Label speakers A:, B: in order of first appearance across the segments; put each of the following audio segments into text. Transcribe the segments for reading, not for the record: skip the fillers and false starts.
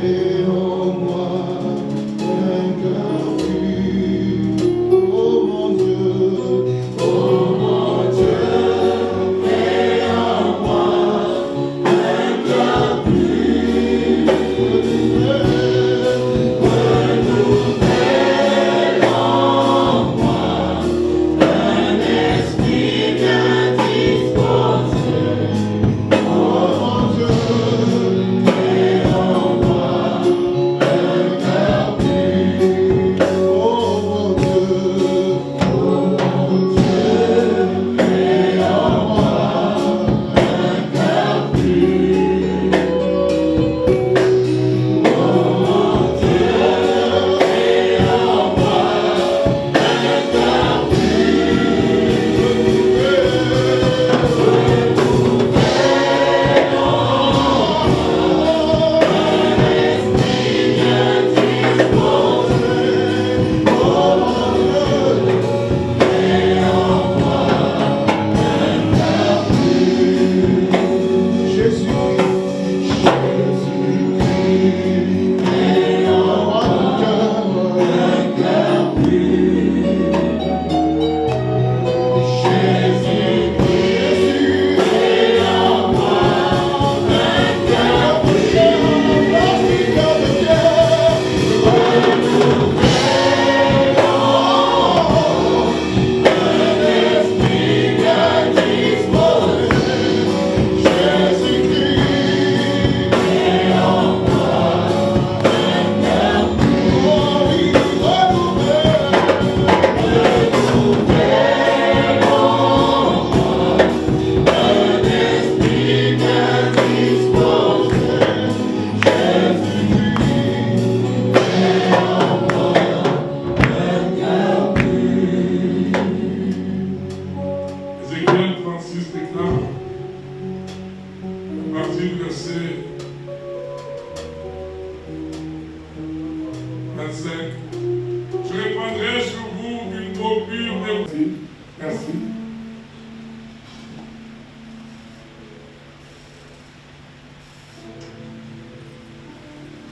A: Et en moi un cœur pur. Oh mon Dieu, et en moi un cœur pur. Renouvelle en moi un esprit bien disposé. Oh mon Dieu, et en moi un cœur pur. Oh mon Dieu, et en moi un cœur pur. Oh mon Dieu, et en moi un cœur
B: Ézéchiel 36 déclare, à partir du verset 25, je répandrai sur vous une eau pure et merci.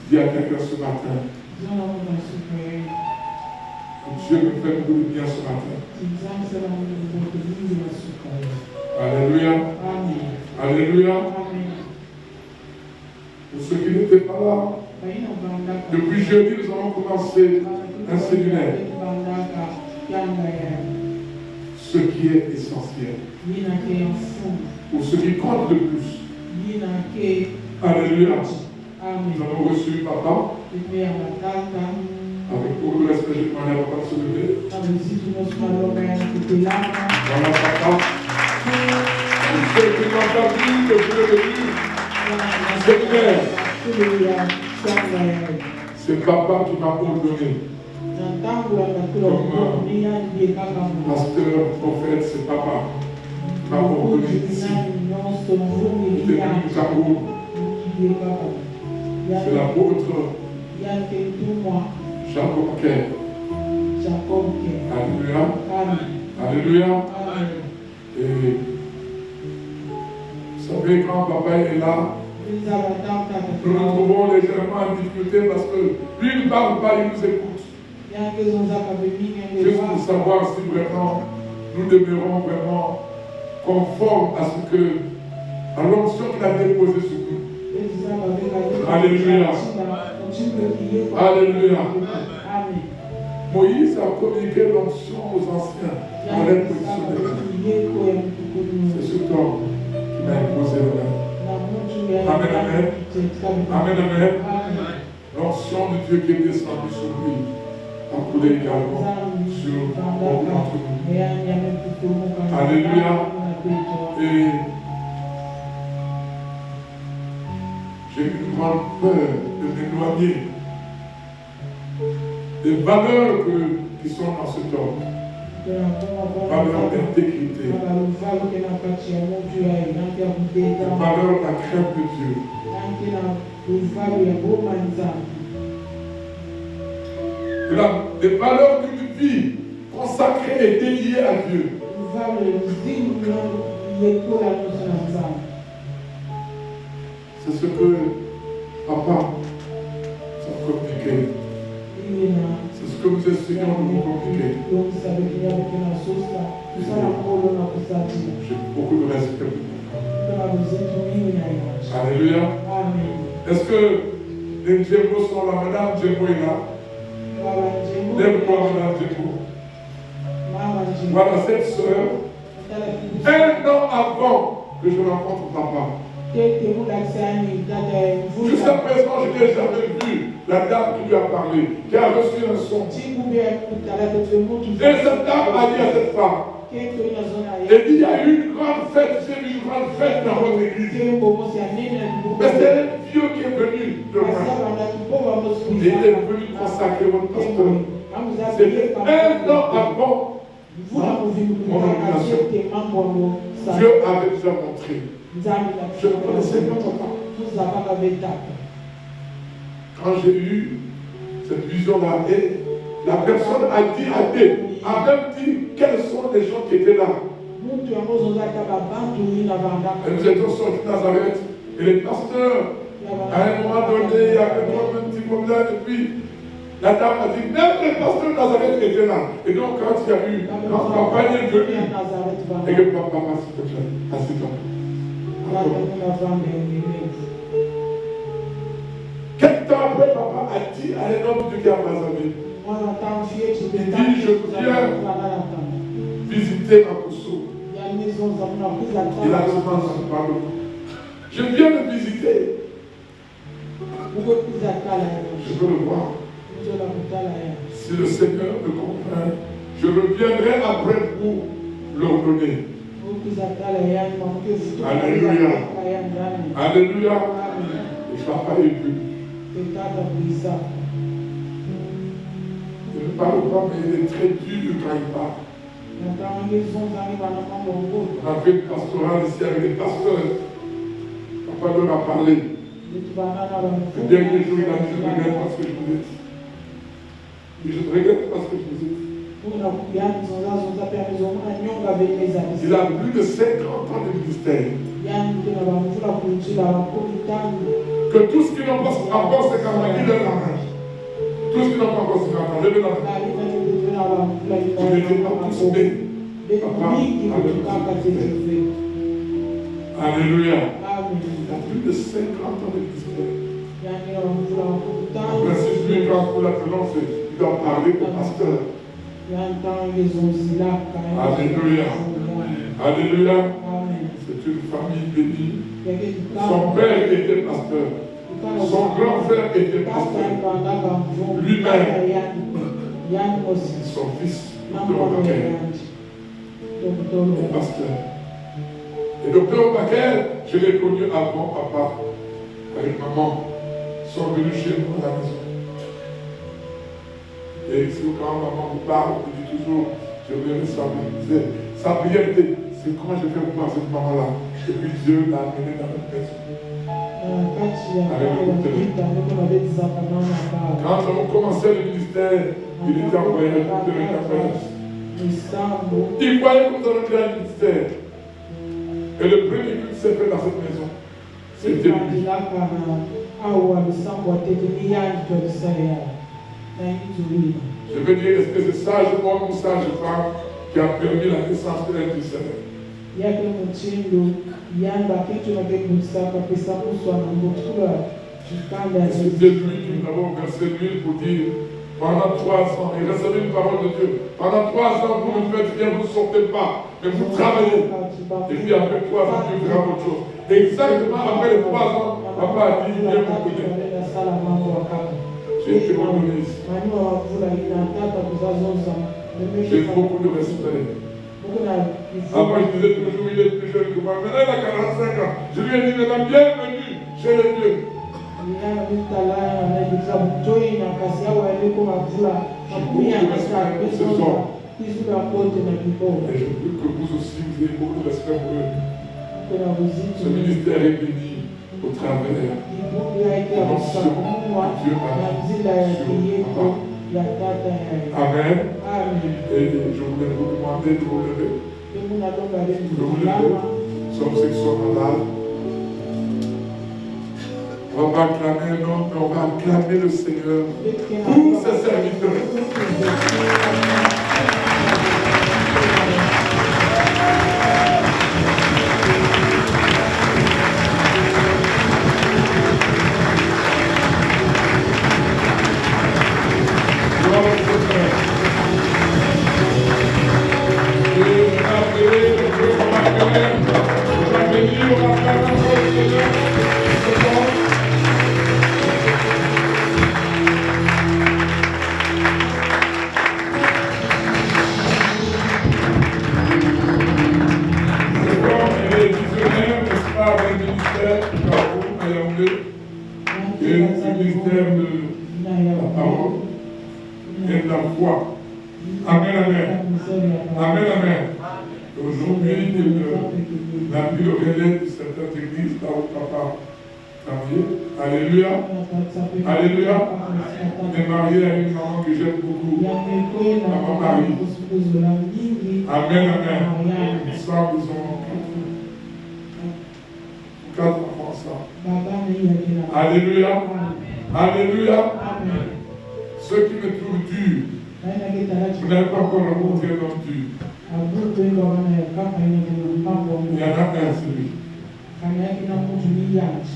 B: Dis à quelqu'un ce matin, Dieu me fait beaucoup de bien ce matin. Alléluia. Alléluia. Pour ceux qui n'étaient pas là, depuis jeudi, nous allons commencer un séminaire. Ce qui est essentiel. Pour ce qui compte le plus. Alléluia. Nous avons reçu papa. Avec beaucoup de respect, je demande à papa de se lever. Voilà papa. Pour ceux qui n'ont pas vu que je l'ai venu, séminaire. C'est papa qui m'a ordonné. Comme pasteur, prophète, c'est papa qui m'a ordonné ici. J'étais venu du Cameroun. C'est l'apôtre Jacob Kerr. Alléluia. Alléluia. Et vous savez, quand papa est là, nous nous trouvons légèrement en difficulté parce que lui ne parle pas, il nous écoute. Juste pour savoir si vraiment nous demeurons vraiment conformes à ce que, à l'onction qu'il a déposée sur nous. Alléluia. Alléluia. Moïse a communiqué l'onction aux anciens dans les positions. C'est ce temps qui m'a imposé le même. Amen, amen. Amen, amen. L'onction de Dieu qui est descendue sur lui a coulé également sur beaucoup d'entre nous. Alléluia. Et j'ai eu une grande peur de m'éloigner des valeurs qui sont dans ce temps. Valeurs d'intégrité. Valeurs de la crainte de Dieu. Des valeurs d'une vie consacrée et dédiée à Dieu. C'est ce que Papa, sans communiquer. C'est ce que nous essayons de vous communiquer. J'ai beaucoup de respect pour vous. Alléluia. Est-ce que les Djembo sont là? Madame Djembo est là. Lève-toi, Madame Djembo. Voilà cette soeur. 1 an avant que je rencontre papa. Jusqu'à présent, je n'ai jamais vu la dame qui lui a parlé, qui a reçu un son. Et cette dame a dit à cette femme, et il y a eu une grande fête, j'ai vu une grande fête dans votre église. Mais c'est un vieux qui est venu de moi. Et il est venu consacrer votre pasteur. C'était 1 an avant mon nomination. Dieu avait déjà montré. Je ne connaissais pas papa. Quand j'ai eu cette vision-là, et la personne a même dit quels sont les gens qui étaient là. Et nous étions sortis de Nazareth, et les pasteurs, à un moment donné, il y avait un petit problème, et puis la dame a dit, même les pasteurs de Nazareth étaient là. Et donc, quand papa est venu, et que papa m'a s'il te plaît, assieds-toi. Quelque temps après, papa a dit à un homme du Gard Mazamé, il dit, je viens visiter Makosso. Il a souvent parlé. Je viens le visiter. Je veux le voir. Si le Seigneur me comprend, je reviendrai après pour l'ordonner. Alléluia. Alléluia. Et papa est venu. Je ne parle pas, mais il est très dur quand il parle. On a fait une pastorale ici avec les pasteurs. Papa leur a parlé. Le dernier jour, il a dit, je regrette parce que je vous ai dit. Et je regrette parce que je vous ai dit. Il a plus de 50 ans de ministère. Que tous ceux qui n'ont pas encore 50 ans, ils lèvent la main. Tous ceux qui n'ont pas encore 50 ans, lèvez la main. Vous n'étiez pas tous nés. Papa, alléluia. Il a plus de 50 ans de ministère. En principe, lui, quand vous l'appelons, il doit parler au pasteur. Alléluia. Alléluia. C'est une famille bénie. Son père était pasteur. Son grand frère était pasteur. Lui-même. Son fils, docteur Baker, est pasteur. Et docteur Baker, je l'ai connu avant papa, avec maman, sont venus chez nous à la maison. Et si quand maman vous parle, vous dit toujours, je vais stabiliser. Sa prière était, c'est comment je fais pour voir cette maman-là. Et puis Dieu l'a amené dans notre maison. Quand nous avons commencé le ministère, il était envoyé à la il croyait que nous allons créer un ministère. Et le premier culte s'est fait dans cette maison. C'était lui. Je veux dire, est-ce que c'est sage homme ou sage femme qui a permis la naissance de l'aide du Seigneur? C'est lui qui nous avons versé l'huile pour dire pendant 3 ans, et recevez une parole de Dieu. Pendant 3 ans, vous ne faites rien, vous ne sortez pas, mais vous travaillez. Et puis après 3 ans, Dieu fera autre chose. Exactement après les 3 ans, papa a dit, viens me connaître. J'ai été ordonné ici. J'ai beaucoup de respect. Avant, je disais toujours, il est plus jeune que moi. Maintenant, il a 45 ans. Je lui ai dit, mesdames, bienvenue chez les dieux. Et je veux que vous aussi, vous ayez beaucoup de respect pour eux. Ce ministère est béni au travers de l'onction que Dieu a mis sur papa. Amen. Et je voulais vous demander de vous lever. De vous lever. Sommes ceux qui sont malades. On va acclamer, non, mais on va acclamer le Seigneur pour ses serviteurs. Amen, amen. Amen, amen. Aujourd'hui, il a pris le relais de certaines églises là où papa travaillait. Alléluia. Alléluia. Il est marié à une maman que j'aime beaucoup. Maman Marie. Amen, amen. Ils sont à besoin. 4 enfants ça. Alléluia. Alléluia. Ceux qui me trouvent dur, vous n'avez pas encore rencontré l'homme dur. Il y en a un, celui.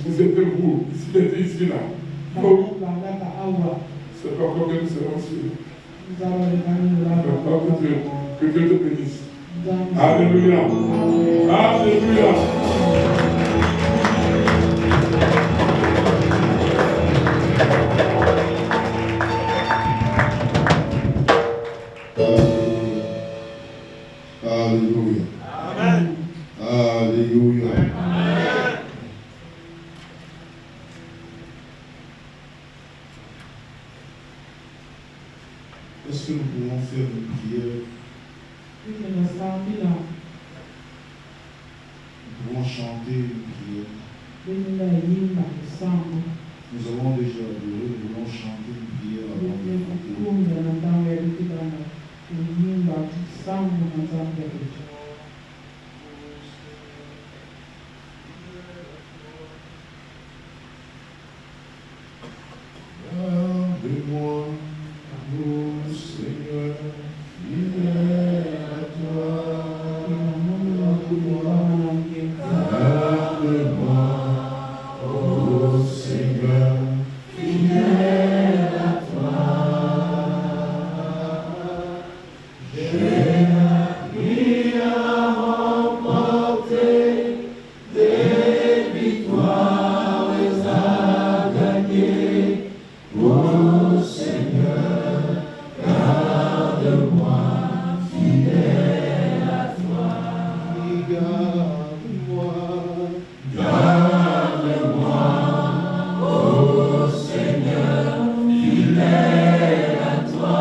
B: Vous êtes vous, s'il était ici là. C'est pas combien nous serons ici. Que Dieu te bénisse. Alléluia. Alléluia.
A: Alléluia. Amen. Alléluia. Amen. Est-ce que nous pouvons faire une prière? Nous pouvons chanter une prière. Nous avons déjà adoré, nous voulons chanter une prière avant de Garde-moi, ô Seigneur, fidèle à toi. Garde-moi, ô Seigneur, fidèle à toi. J'ai appris à remporter des victoires à gagner. Ô Seigneur, garde-moi, fidèle à toi. Garde-moi, garde-moi, ô Seigneur, fidèle à toi.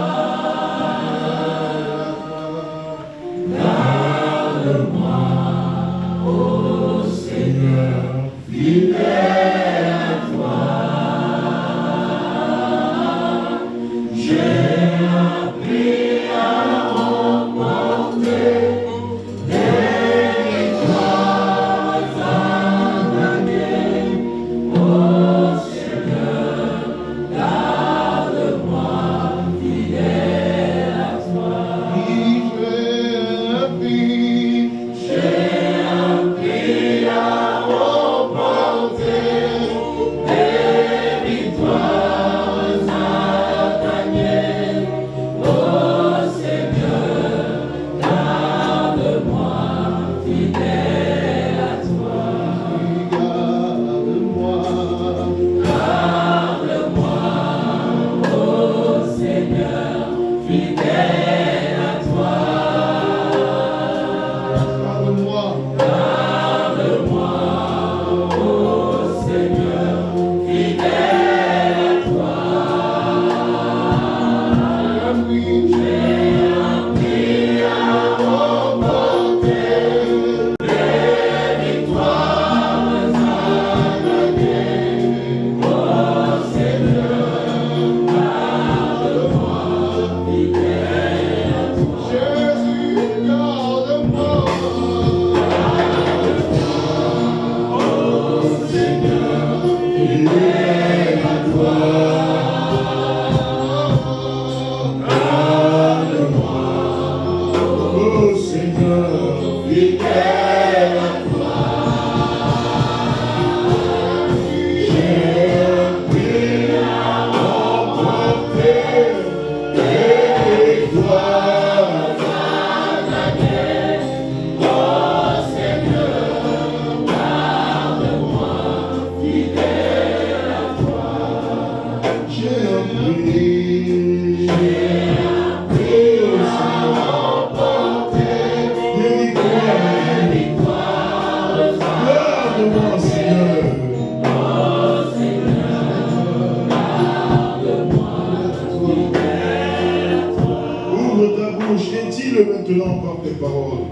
A: bouche et dis-le maintenant par tes paroles.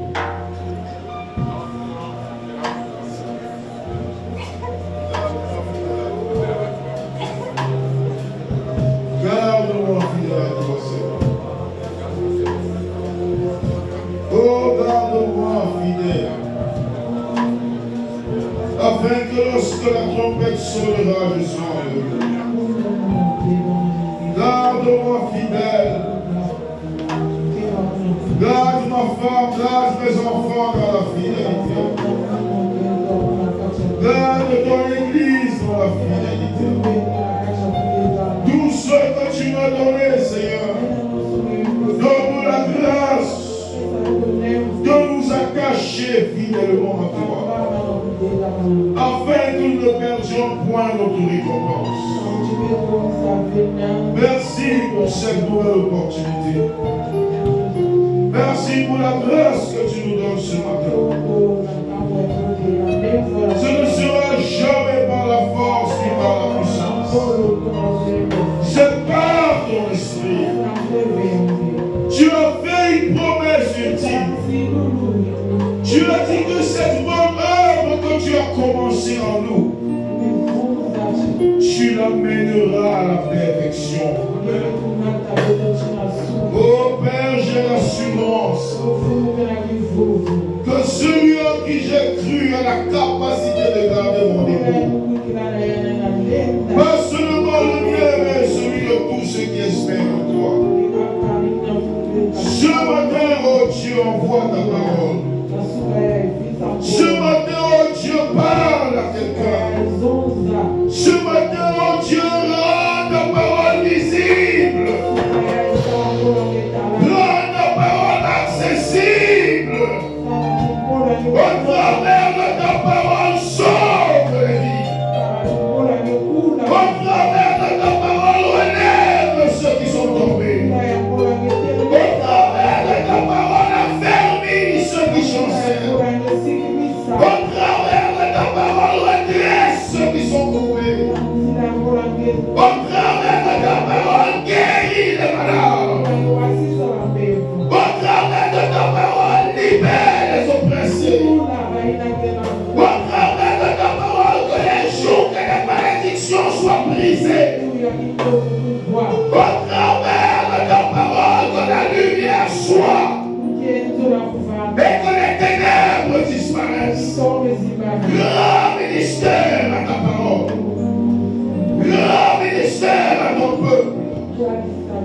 A: Garde-moi fidèle à toi, Seigneur. Oh, garde-moi fidèle. Afin que lorsque la trompette sonnera, je sois heureux. Garde-moi fidèle. Garde ma femme, garde mes enfants dans la fidélité. Garde ton église dans la fidélité. Tout ce que tu m'as donné, Seigneur, donne-nous la grâce de nous attacher fidèlement à toi, afin que nous ne perdions point notre récompense. Merci pour cette nouvelle opportunité. Merci pour la grâce que tu nous donnes ce matin. Ce ne sera jamais par la force ni par la puissance. C'est par ton esprit. Tu as fait une promesse ultime. Tu as dit que cette bonne œuvre que tu as commencée en nous, tu l'amèneras à la perfection. Oh Père, j'ai l'assurance que celui en qui j'ai cru a la capacité de garder mon époux. Pas seulement le mien, mais celui de tous ceux qui espèrent en toi. Ce matin, oh Dieu, envoie ta parole. Ce matin, oh Dieu, parle à quelqu'un. Ce matin, oh Dieu, rend ta parole visible. Rends ta parole accessible. Au travers de ta parole, sauve les vies. Au travers de ta parole, relève ceux qui sont tombés. Au travers de ta parole, affermis ceux qui chancellent. Au travers de ta parole, redresse ceux qui sont coupés. Au travers de ta parole, guéris les malades. Au travers de ta parole, libère les oppressés. Au travers de ta parole, que les jours que les malédictions soient brisées. Au travers de ta parole, que la lumière soit. Et que les ténèbres disparaissent. Grand ministère à ta parole. Grand ministère à ton peuple.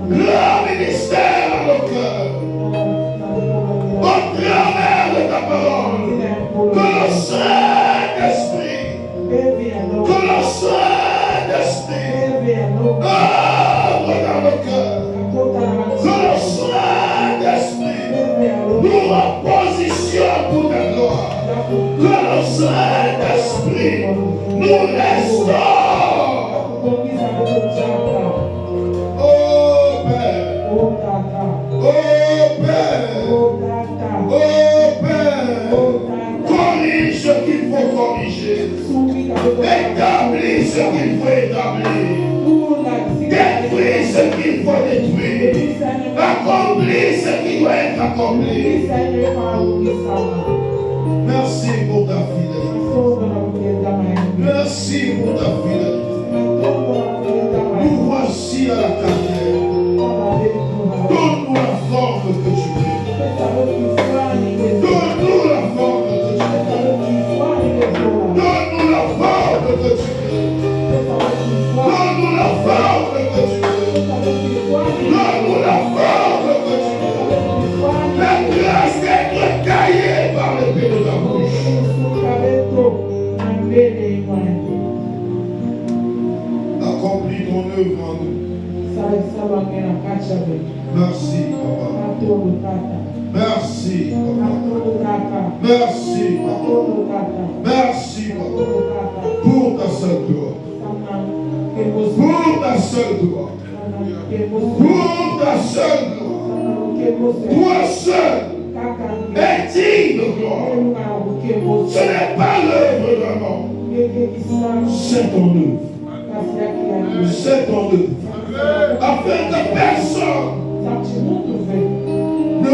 A: Grand ministère à nos cœurs. Au travers de ta parole. Que le Saint-Esprit. Que le Saint-Esprit. Œuvre dans nos cœurs. Que le Saint-Esprit nous repositionne pour ta gloire. Que le Saint-Esprit nous restaure. Oh Père. Oh Père. Oh Père. Corrige ce qu'il faut corriger. Établis ce qu'il faut établir. Détruis ce qu'il faut détruire. Accomplis ce qui doit être accompli. Merci pour ta fidélité. Merci pour ta fidélité. Nous voici à la carrière. Donne-nous la forme que tu veux. Donne-nous la forme que tu veux. Donne-nous la forme que tu veux. Donne-nous la forme que tu veux. Donne-nous la forme que tu veux. La grâce d'être taillée par l'épée de ta bouche. Accomplis ton œuvre en nous. Merci, Papa. Merci, Papa. Merci, Papa. Merci, Papa. Pour ta seule gloire. Pour ta seule gloire. Pour ta seule gloire. Toi seul est digne de gloire. Ce n'est pas l'œuvre d'un homme. C'est ton œuvre. C'est ton œuvre. Afin que personne ne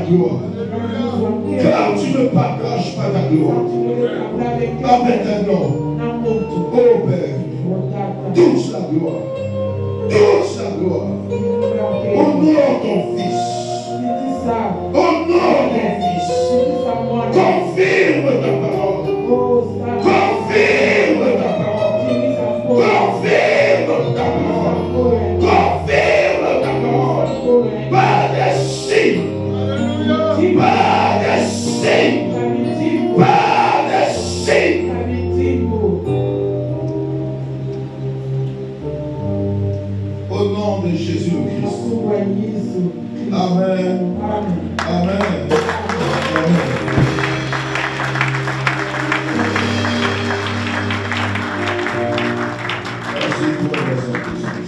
A: gloire. Car tu ne partages pas ta gloire avec un homme. Oh Père, touche la gloire. Touche la gloire. Honore ton Fils. Honore ton Fils. Confirme ta parole. Confirme ta parole. Confirme ta parole. Confirme ta parole. Par des signes. Par des signes. Par des signes. Au nom de Jésus-Christ. Amen. Amen. Amen. Merci pour la Saint-Esprit.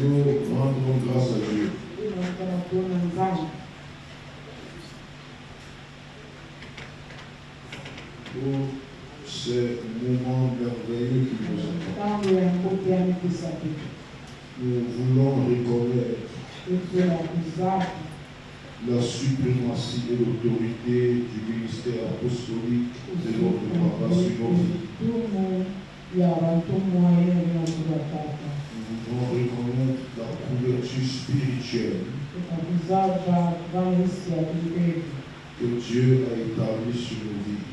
A: Nous rendons grâce à Dieu. Pour ces moments merveilleux qui nous attendent. Nous voulons reconnaître la suprématie et l'autorité du ministère apostolique de notre papa sur nos vies. Nous voulons reconnaître la couverture spirituelle que Dieu a établie sur nos vies.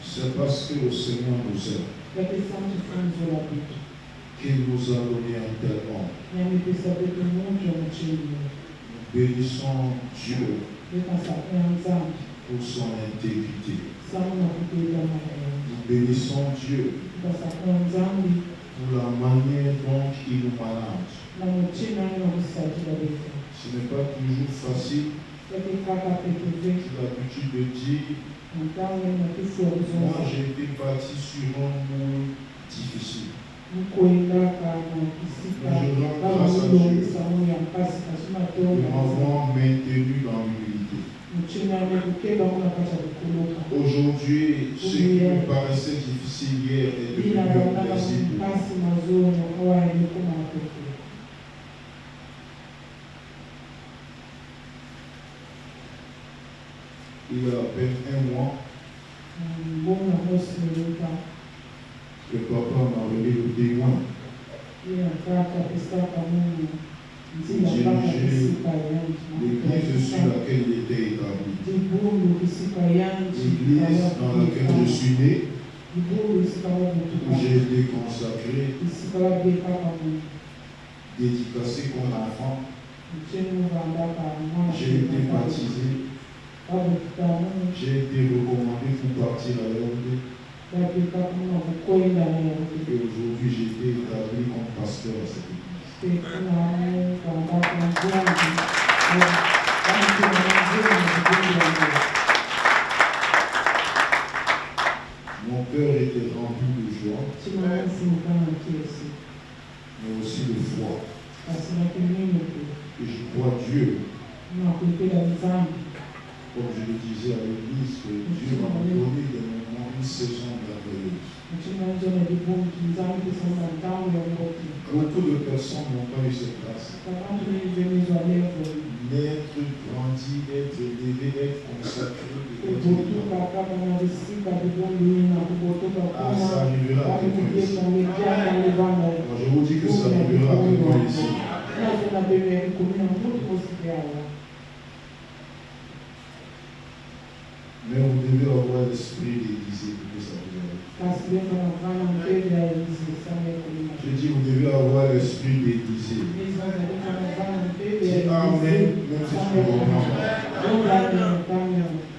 A: C'est parce que le Seigneur nous aime qu'il nous a donné un tel nom. Nous bénissons Dieu pour son intégrité. Nous bénissons Dieu pour la manière dont il nous manage. Ce n'est pas toujours facile. J'ai l'habitude de dire, moi j'ai été bâti sur un monde difficile. Je rends grâce à Dieu pour m'avoir maintenu dans l'humilité. Aujourd'hui, ce qui me paraissait difficile hier est devenu un plaisir. Il y a à peine un mois que papa m'a remis le témoin. L'église sur laquelle il était établi. L'église dans laquelle je suis né, où j'ai été consacré, dédicacé comme enfant. J'ai été baptisé. J'ai été recommandé pour partir à Yaoundé. Et aujourd'hui, j'ai été établi comme pasteur à cette église. Mon cœur était rempli de joie, mais aussi de foi. Et je crois Dieu, comme je le disais à l'église, que Dieu m'a donné des moments, une saison merveilleuse. Beaucoup de personnes n'ont pas eu cette grâce. Naître, grandir, être élevé, être consacré, ça arrivera à quelqu'un ici. Je vous dis que ça arrivera à quelqu'un ici. Mais vous devez avoir l'esprit d'Élisée pour que ça vous arrive. Je dis, vous devez avoir l'esprit d'Élisée. Dis Amen, même si tu ne comprends pas.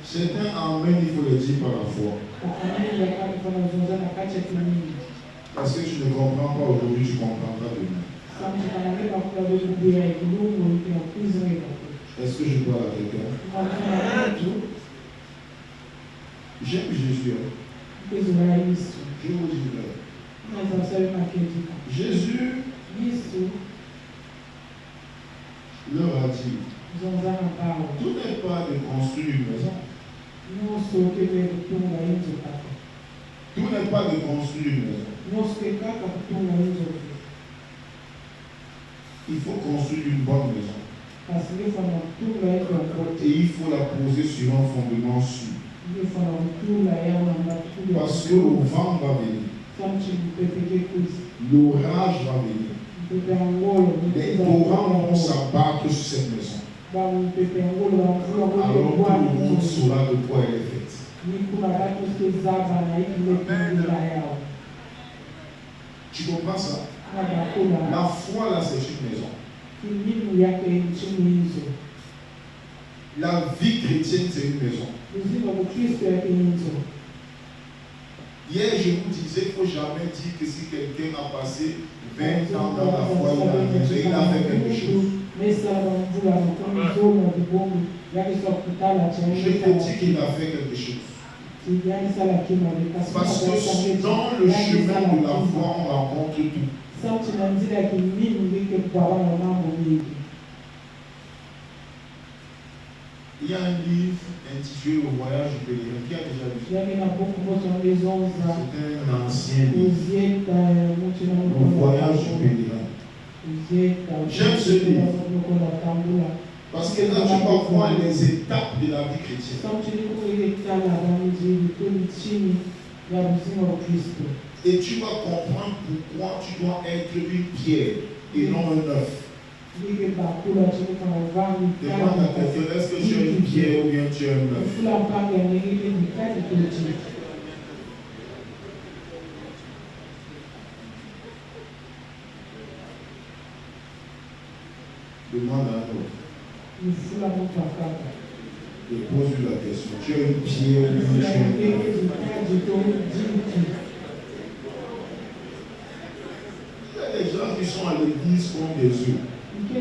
A: C'est un Amen, il faut le dire par la foi. Parce que tu ne comprends pas aujourd'hui, tu comprendras demain. Est-ce que je parle à quelqu'un? J'aime Jésus. Je vous dis Jésus leur a dit, tout n'est pas de construire une maison. Tout n'est pas de construire une maison. Il faut construire une bonne maison. Et il faut la poser sur un fondement sûr. Parce que le vent va venir. L'orage va venir. Les torrents vont s'abattre sur cette maison. Alors tout le monde saura de quoi elle est faite. Tu comprends ça? La foi là, c'est une maison. La vie chrétienne, c'est une maison. Hier, je vous disais qu'il ne faut jamais dire que si quelqu'un a passé 20 ans dans la foi, il a fait quelque chose. Je te dis qu'il a fait quelque chose. Parce que dans le chemin de la foi, on rencontre tout. Il y a un livre intitulé Le Voyage du pèlerin. Qui a déjà lu ça? C'est un ancien livre. Le Voyage du pèlerin. J'aime ce livre. Parce que là, tu vas voir les étapes de la vie chrétienne. Et tu vas comprendre pourquoi tu dois être une pierre et non un œuf. Demande à quelqu'un, est-ce que tu es une pierre ou bien tu es un œuf? Demande à un autre. Et pose-lui la question. Tu es une pierre ou bien tu es un œuf? Il y a des gens qui sont à l'église comme des œufs. Et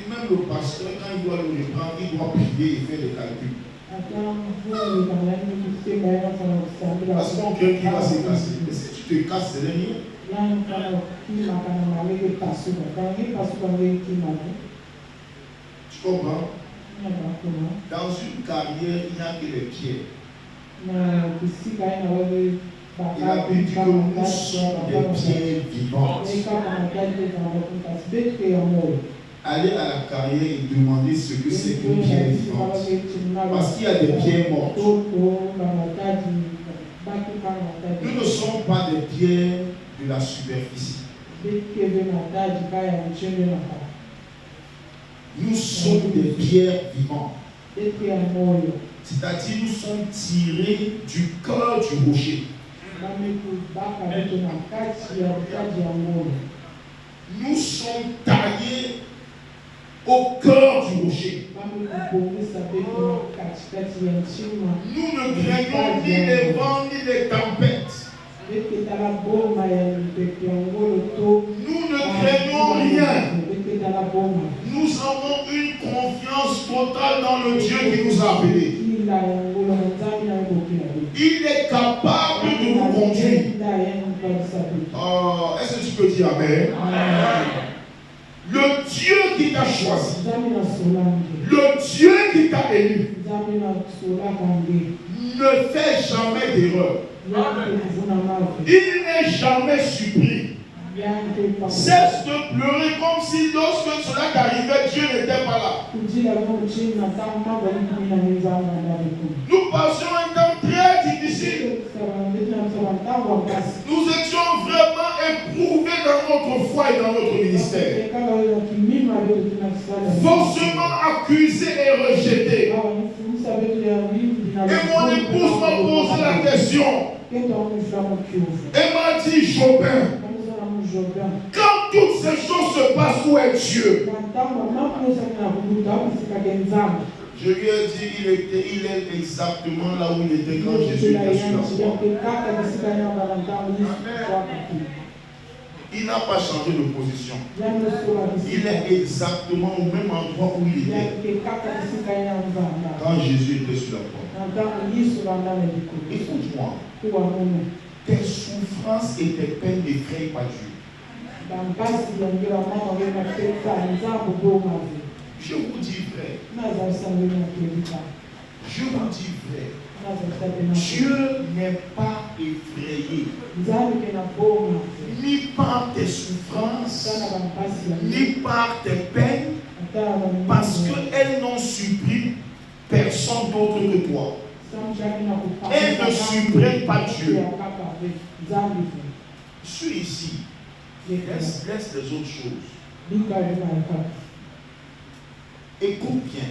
A: même le pasteur, quand il doit le reprendre, il doit prier et faire des calculs. Parce qu'on craint qu'il va se casser. Mais si tu te casses, c'est le mien. Tu comprends? Dans une carrière, il n'y a que les pierres. Il a dit que nous sommes des pierres vivantes. Allez à la carrière et demandez ce que c'est qu'une pierre vivante. Parce qu'il y a des pierres mortes. Nous ne sommes pas des pierres de la superficie. Nous sommes des pierres vivantes. C'est-à-dire nous sommes tirés du cœur du rocher. Nous sommes taillés au cœur du rocher. Nous ne craignons ni les vents ni les tempêtes. Nous ne craignons rien. Nous avons une confiance totale dans le Dieu qui nous a appelés. Il est capable de nous conduire. Oh, est-ce que tu peux dire amen? Le Dieu qui t'a choisi, le Dieu qui t'a élu, ne fait jamais d'erreur. Il n'est jamais surpris. Cesse de pleurer comme si lorsque cela t'arrivait, Dieu n'était pas là. Nous passions un temps très difficile. Nous étions vraiment éprouvés dans notre foi et dans notre ministère. Forcément accusés et rejetés. Et mon épouse m'a posé la question. Elle m'a dit, Jobin, quand toutes ces choses se passent, où est Dieu? Je lui ai dit, il est exactement là où il était quand Jésus était sur la croix. Il n'a pas changé de position. Il est exactement au même endroit où il était quand Jésus était sur la croix. Écoute-moi. Tes souffrances et tes peines n'effrayent pas Dieu. Je vous dis, frère, Je vous dis vrai, Dieu n'est pas effrayé ni par tes souffrances, ni par tes peines, parce qu'elles n'ont surpris personne d'autre que toi. Elles ne surprennent pas Dieu. Je suis ici. Laisse les autres choses. Écoute bien.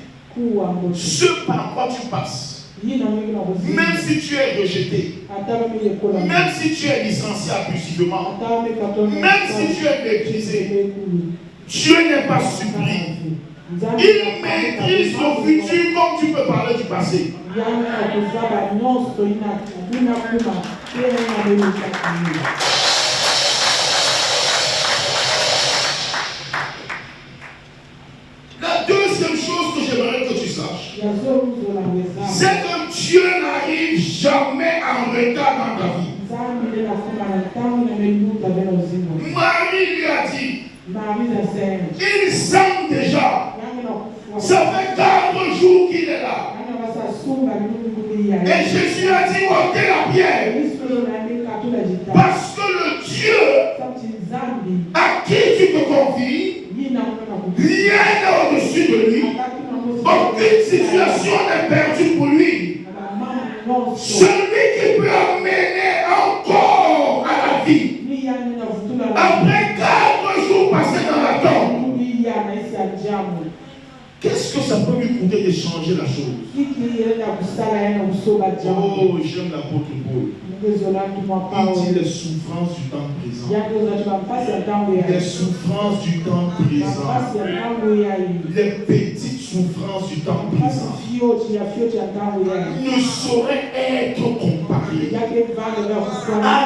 A: Ce par quoi tu passes, même si tu es rejeté, même si tu es licencié abusivement, même si tu es méprisé, Dieu n'est pas surpris. Il maîtrise le futur comme tu peux parler du passé. La deuxième chose que j'aimerais que tu saches, c'est que Dieu n'arrive jamais en retard dans ta vie. Marie lui a dit, il sent déjà, ça fait 4 jours qu'il est là. Et Jésus a dit, ôtez la pierre. Parce que le Dieu à qui tu te confies, rien n'est au-dessus de lui. Aucune situation n'est perdue pour lui. Celui qui peut amener encore à la vie. Après 4 jours passés dans la tombe. Qu'est-ce que ça peut lui coûter de changer la chose? Oh, j'aime l'apôtre Paul. Il dit les souffrances du temps présent. Les souffrances du temps présent. Les petites souffrances du temps présent ne sauraient être comparées à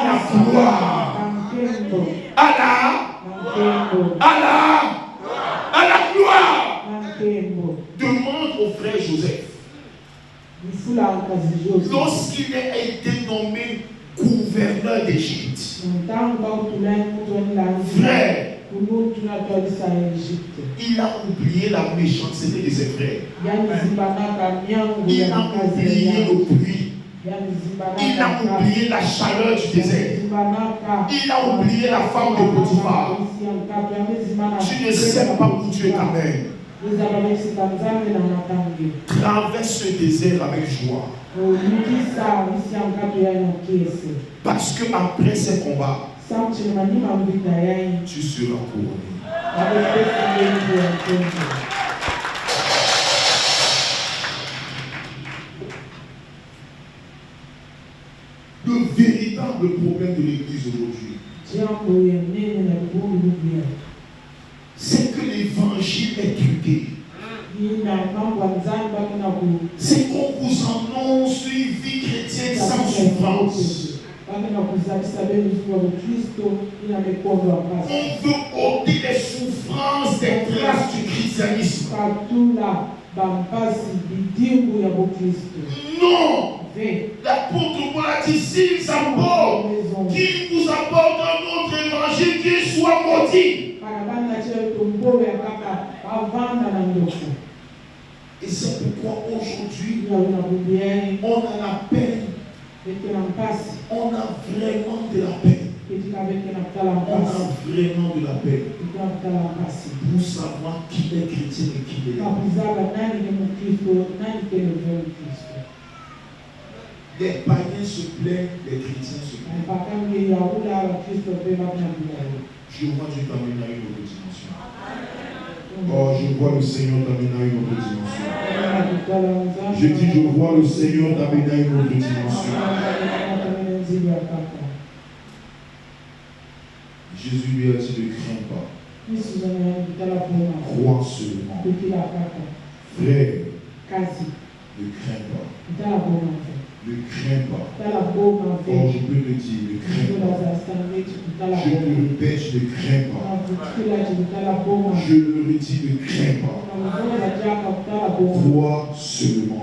A: la gloire, à la gloire. Demande au frère Joseph. Lorsqu'il a été nommé gouverneur d'Égypte, frère, il a oublié la méchanceté de ses frères. Il a oublié le pluie. Il a oublié la chaleur du désert. Il a oublié la femme de Potiphar. Tu ne sais pas où tu es t'amènes. Traverse ce désert avec joie. Parce que après ces combats, tu seras couronné. Le véritable problème de l'Église aujourd'hui, c'est que l'évangile est truqué. C'est qu'on vous annonce une vie chrétienne sans souffrance. On veut ôter les souffrances des traces du christianisme. Non! L'apôtre Paul a dit, s'ils apportent, qu'il vous apporte un autre évangile, qu'il soit maudit. Et c'est pourquoi aujourd'hui, on a la peine. On a vraiment de la peine. On a vraiment de la peine pour savoir qui est chrétien et qui est. Les païens se plaignent, les chrétiens se plaignent. Je vois Dieu t'amener à une autre dimension. Oh, je vois le Seigneur t'amener à une autre dimension. Je dis, je vois le Seigneur t'amener à une autre dimension. Jésus lui a dit, ne crains pas. Crois seulement. Frère, ne crains pas. Ne crains pas. Oh, je peux le dire, ne crains pas. Je le répète, ne crains pas. Je le redis, ne crains pas. Crois seulement.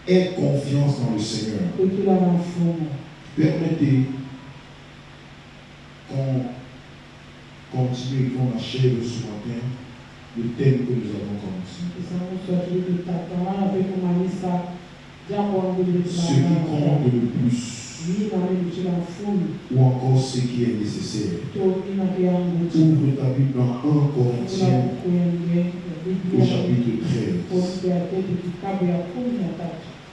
A: Aie confiance dans le Seigneur. Permettez qu'on continue et qu'on achève ce matin le thème que nous avons commencé. ce qui compte le plus, ou encore ce qui est nécessaire. Ouvre ta Bible dans 1 Corinthiens au chapitre 13.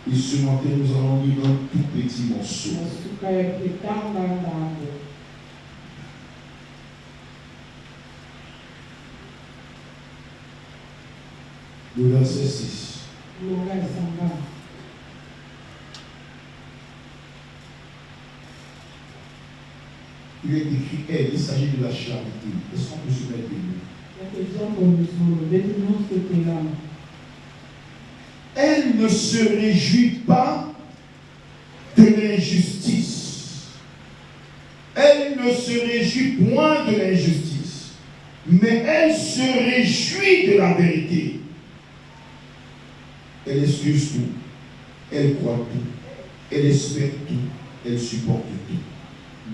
A: Et ce matin, nous allons lire un tout petit morceau. Le verset 6. Il est écrit elle, il s'agit de la charité. Est-ce qu'on peut se mettre debout? Elle ne se réjouit pas de l'injustice. Elle ne se réjouit point de l'injustice, mais elle se réjouit de la vérité. Elle excuse tout, elle croit tout, elle espère tout, elle supporte tout.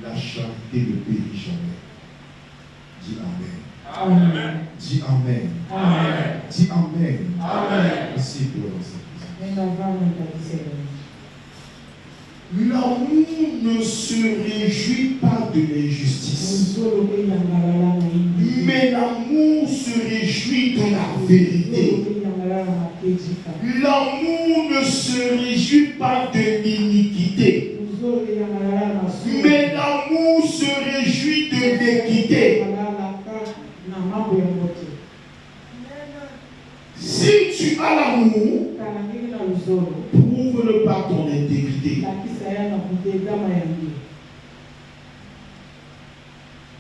A: La charité ne périt jamais. Dis Amen.
B: Amen.
A: Dis Amen.
B: Amen.
A: Dis Amen.
B: Amen.
A: Assieds-toi dans cette maison. L'amour ne se réjouit pas de l'injustice, mais l'amour se réjouit de la vérité. L'amour ne se réjouit pas de l'iniquité, mais l'amour se réjouit de l'équité. Si tu as l'amour, prouve-le par ton intégrité.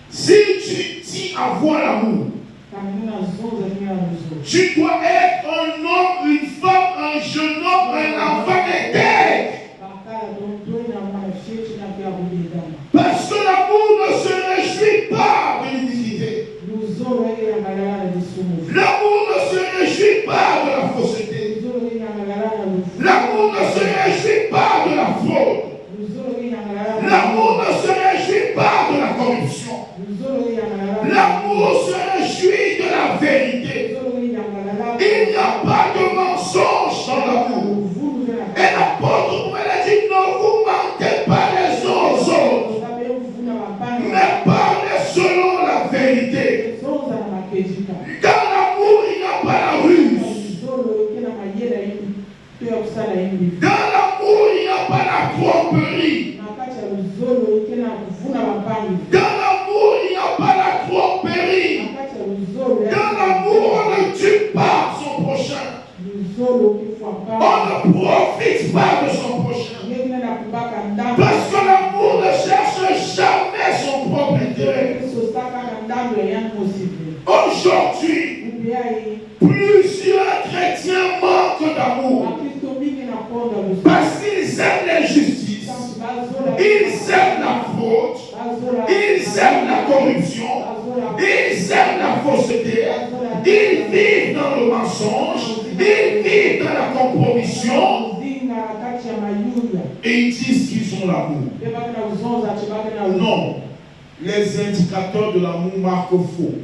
A: Si tu dis avoir l'amour, tu dois être un homme, une femme, un jeune homme, un enfant intègre. Parce que l'amour ne se réjouit pas de l'iniquité. L'amour ne se réjouit pas de la fausseté. L'amour ne se réjouit pas de la fraude. L'amour ne se réjouit pas de la corruption. L'amour se réjouit de la vérité. Il n'y a pas de mensonge dans l'amour. Et l'apôtre Paul a dit, ne vous mentez pas les uns aux autres, mais parlez selon la vérité. Dans l'amour, il n'y a pas la ruse. Dans l'amour, il n'y a pas la tromperie. Dans l'amour, il n'y a pas la tromperie. Dans l'amour, on ne tue pas son prochain. On ne profite pas de son prochain. Parce que l'amour ne cherche jamais son propre intérêt. Aujourd'hui, plusieurs chrétiens manquent d'amour parce qu'ils aiment l'injustice, ils aiment la fraude, ils aiment la corruption, ils aiment la fausseté, ils vivent dans le mensonge, ils vivent dans la compromission et ils disent qu'ils ont l'amour. Non, les indicateurs de l'amour marquent faux.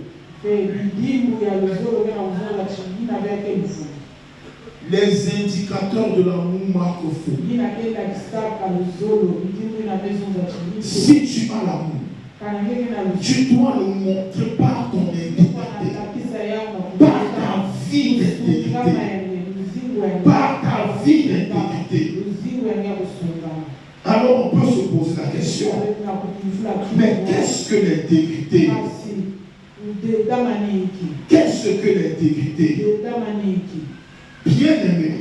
A: Les indicateurs de l'amour marquent faux. Si tu as l'amour, tu dois le montrer par ton intégrité, par ta vie d'intégrité, par ta vie d'intégrité. Alors on peut se poser la question, mais qu'est-ce que l'intégrité? Qu'est-ce que l'intégrité? Bien aimé,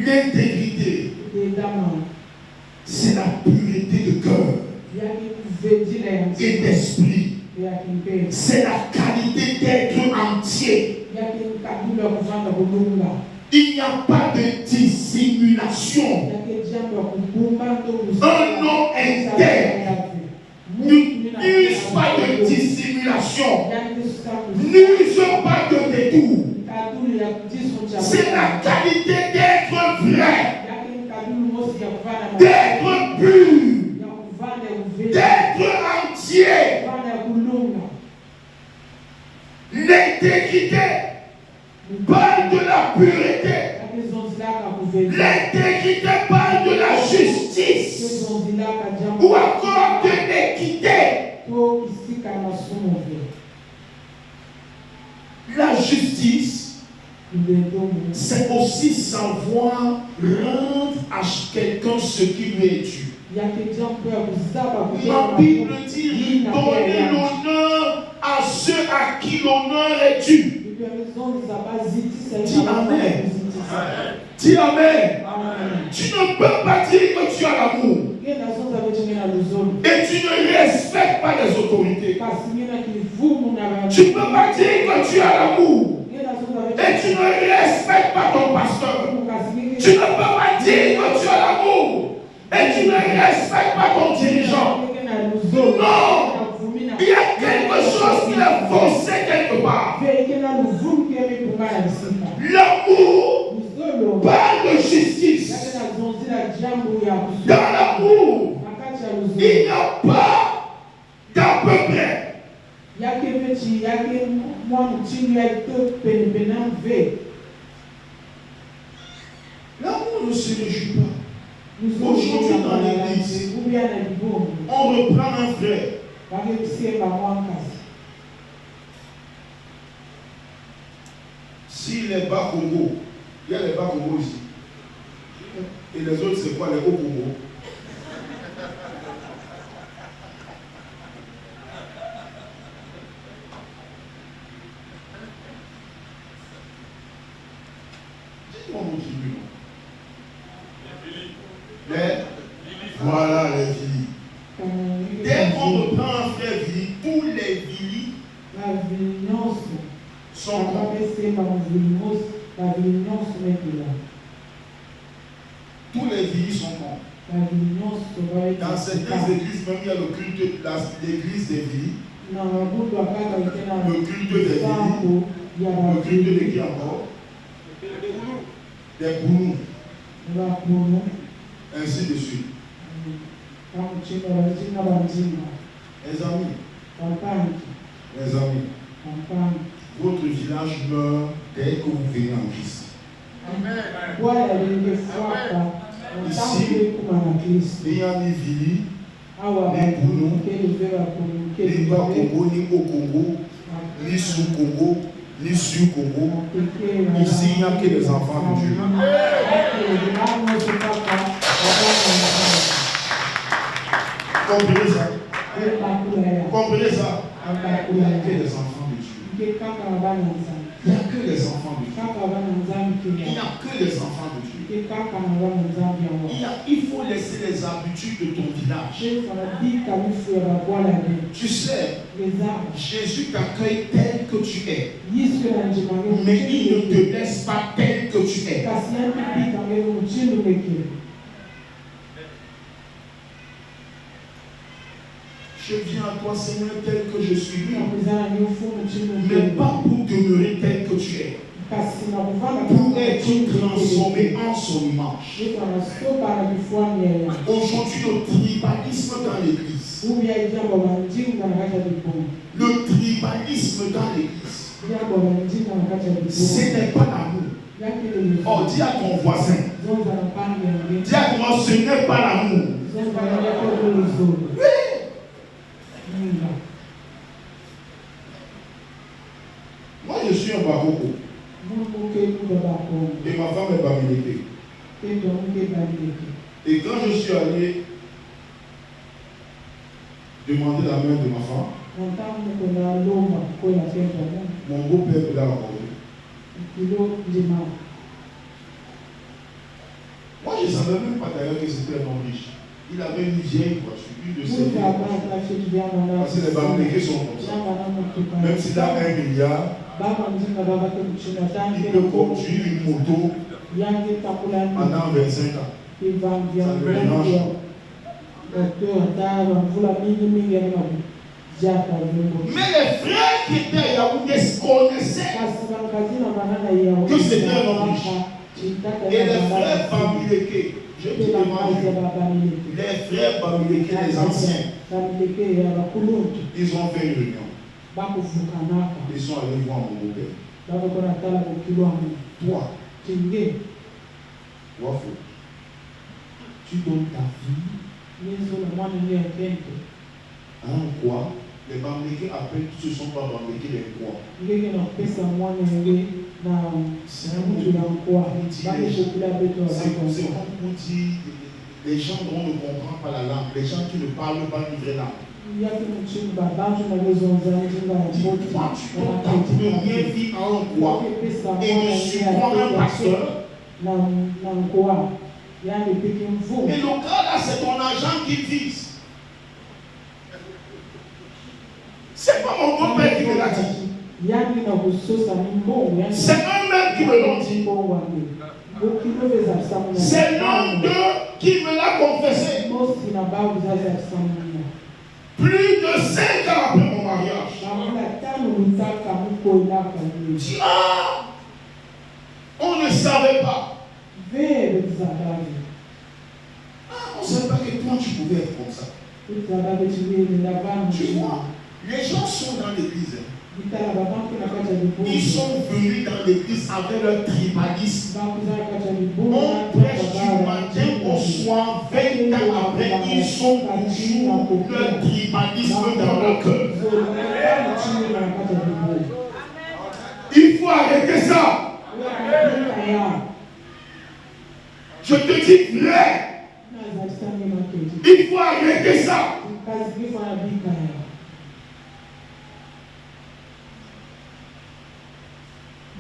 A: l'intégrité, c'est la pureté de cœur et d'esprit. C'est la qualité d'être entier. Il n'y a pas de dissimulation. Un homme intègre n'use pas de dissimulation, n'use pas de détour. C'est la qualité d'être vrai, d'être pur, d'être entier. L'intégrité parle de la pureté. L'intégrité parle de la justice ou encore de l'équité. La justice, c'est aussi savoir rendre à quelqu'un ce qui lui est dû. La Bible dit donner l'honneur à ceux à qui l'honneur est dû. Dis amen. Dis amen. Tu ne peux pas dire que tu as l'amour et tu ne respectes pas les autorités. Tu ne peux pas dire que tu as l'amour et tu ne respectes pas ton pasteur. Tu ne peux pas dire que tu as l'amour et tu ne respectes pas ton dirigeant. Non! Il y a quelque chose qui est forcé quelque part. L'amour parle de justice. Dans l'amour, il n'y a pas d'à peu près. L'amour ne se réjouit pas. Aujourd'hui dans l'église, on reprend un frère. Si les bas Congo, il y a les bas Congo ici. Et les autres, c'est quoi les hauts Congo? Dites-moi mon Dieu. Voilà les filles. Dès qu'on reprend un frère Vili, tous les Vili sont contre. Tous les Vili sont contre. Dans certaines églises, même il y a le culte de l'église des Vili. Le culte des Vili. Le culte de qui encore? Des Bounous. Ainsi de suite. Les amis, votre village meurt dès que vous venez en Christ. Ici, il y a ni Vili, ni Bounous, ni bas Congo, ni au Congo, ni sous Congo, ni sur Congo. Ici, il n'y a que les enfants de Dieu. Comprenez ça? Comprenez ça? Il n'y a que les enfants de Dieu. Il n'y a que les enfants de Dieu. Il n'y a que les enfants de Dieu. Il faut laisser les habitudes de ton village. Tu sais, Jésus t'accueille tel que tu es. Mais il ne te laisse pas tel que tu es. Je viens à toi, Seigneur, tel que je suis, mais pas pour demeurer tel que tu es, pour être transformé en son image. Aujourd'hui, le tribalisme dans l'église. Le tribalisme dans l'église, ce n'est pas l'amour. Oh, dis à ton voisin, dis à toi, ce n'est pas l'amour. Oui. Moi, je suis un Bakoko. Et ma femme est Bamileke. Et quand je suis allé demander la main de ma femme, mon beau-père me l'a accordé. Moi, je ne savais même pas d'ailleurs que c'était un homme riche. Il avait une vieille voiture, une de ses vieilles voitures. Parce que les Bamileke sont comme ça. Même s'il a 1 milliard, il peut conduire une moto pendant 25 ans. Ça ne mélange mais les frères qui étaient à Yaoundé connaissaient que c'était un homme riche. Et les frères Bamileke, je te demande, les frères Bamileke, les anciens, ils ont fait une réunion. Ils sont allés voir mon beau-père. Toi, Waffle. Tu donnes ta vie. Hein, quoi? Les Bamlékés appellent, ce ne sont pas Bamlékés, les quoi? C'est un outil. C'est comme on dit, les gens dont on ne comprend pas la langue, les gens qui ne parlent pas une vraie langue. Quand tu donnes ta première vie à un quoi et tu prends un pasteur, et le gars là, c'est ton argent qui vise. C'est pas mon beau-père qui me l'a dit. C'est eux-mêmes qui me l'ont dit. C'est l'un d'eux qui me l'a confessé. Plus de 5 ans après mon mariage. Ah, on ne savait pas. Ah, on ne savait pas que toi tu pouvais être comme ça. Tu vois, les gens sont dans l'église. Ils sont venus dans l'église avec leur tribalisme. On prêche du matin au soir, 20 ans après, ils sont toujours leur tribalisme dans leur cœur. Il faut arrêter ça. Je te dis vrai. Il faut arrêter ça.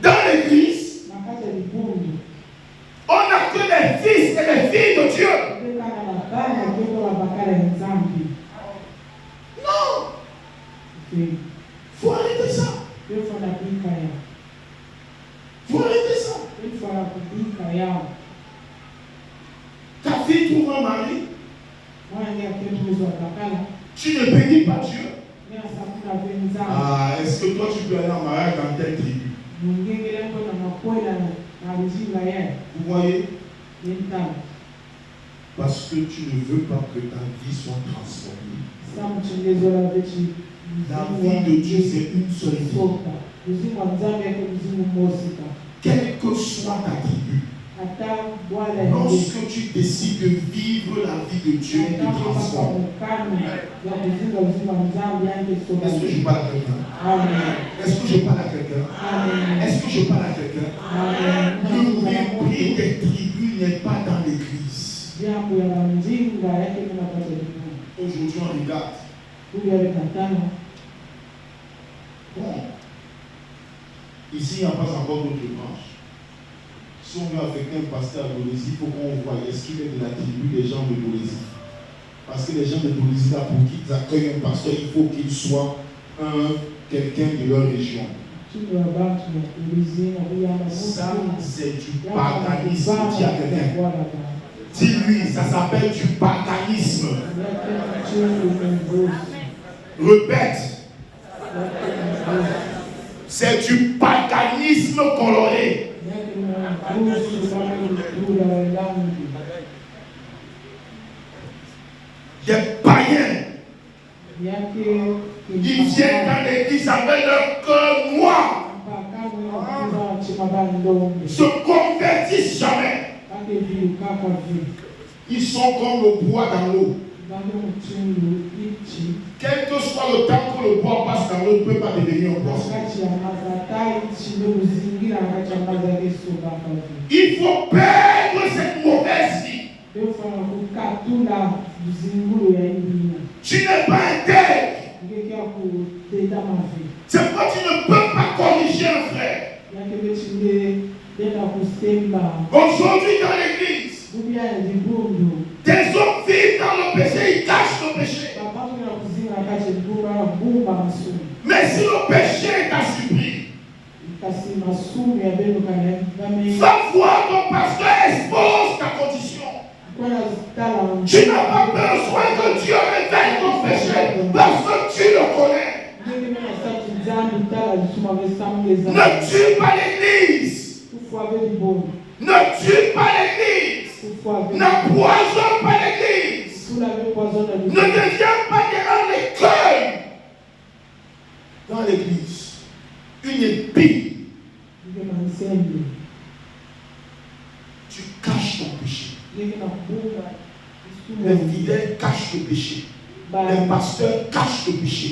A: Dans l'église, on n'a que les fils et les filles de Dieu. Non. Il faut arrêter ça. Il faut arrêter ça. Ta fille trouve un mari. Tu ne bénis pas Dieu. Ah, est-ce que toi tu peux aller en mariage dans telle tribu? Vous voyez? Parce que tu ne veux pas que ta vie soit transformée. La vie de Dieu, c'est une seule vie. Quelle que soit ta tribu, lorsque tu décides de vivre la vie de Dieu, te transforme. Est-ce que je parle à quelqu'un? Est-ce que je parle à quelqu'un? Est-ce que je parle à quelqu'un? Le mépris des tribus n'est pas dans l'église. Aujourd'hui, on regarde. Bon. Ici, il n'y a pas encore d'autres branches. Si on veut affecter un pasteur à Bolivie, il faut qu'on voie est-ce qu'il est de la tribu des gens de Bolivie. Parce que les gens de Bolivie, là, pour qu'ils accueillent un pasteur, il faut qu'il soit quelqu'un de leur région. Ça, c'est du paganisme. Dis à quelqu'un. Dis-lui, ça s'appelle du paganisme. Répète. C'est du paganisme coloré. Des païens. Ils viennent dans l'église avec leur cœur noir. Se convertissent jamais. Ils sont comme le bois dans l'eau. Quel que soit le temps que le bois passe dans l'eau, ne peut pas devenir un bois. Il faut perdre cette mauvaise vie. Tu n'es pas intègre. C'est pourquoi tu ne peux pas corriger un frère. Aujourd'hui dans l'église, des hommes vivent dans le péché, ils cachent le péché. Mais si le péché est assoupli, va voir ton pasteur, expose ta condition. Tu n'as pas besoin que Dieu révèle ton péché parce que tu le connais. Ne tue pas l'église. Ne tue pas l'église. N'empoisonne pas l'église. Ne deviens pas derrière l'écueil dans l'église. Une épine. Tu caches ton Les fidèles cachent le péché. Les pasteurs cachent le péché.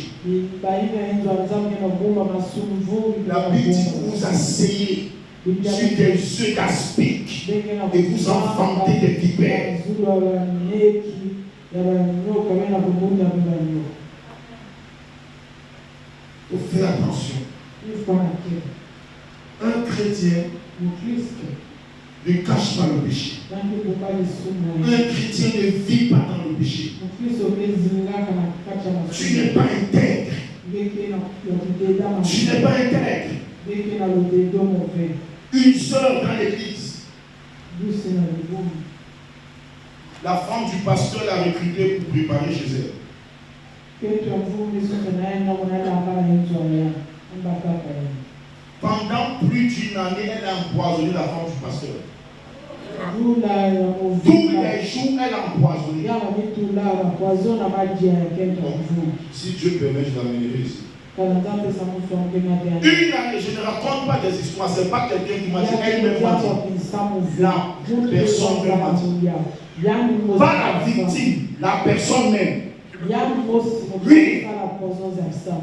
A: La Bible dit que vous asseyez sur des œufs d'aspic et vous enfantez des vipères. Il faut faire attention. Un chrétien ne cache pas le péché. Un chrétien ne vit pas dans le péché. Tu n'es pas intègre. Tu n'es pas intègre. Une sœur dans l'église. La femme du pasteur l'a recrutée pour préparer chez elle. Pendant plus d'une année, elle a empoisonné la femme du pasteur. Tous les jours, elle a empoisonné. Si Dieu permet, je l'amènerai ici. Une année, je ne raconte pas des histoires, ce n'est pas quelqu'un qui m'a dit, elle-même m'a dit. La personne même m'a dit. Pas la victime, la personne même. Oui.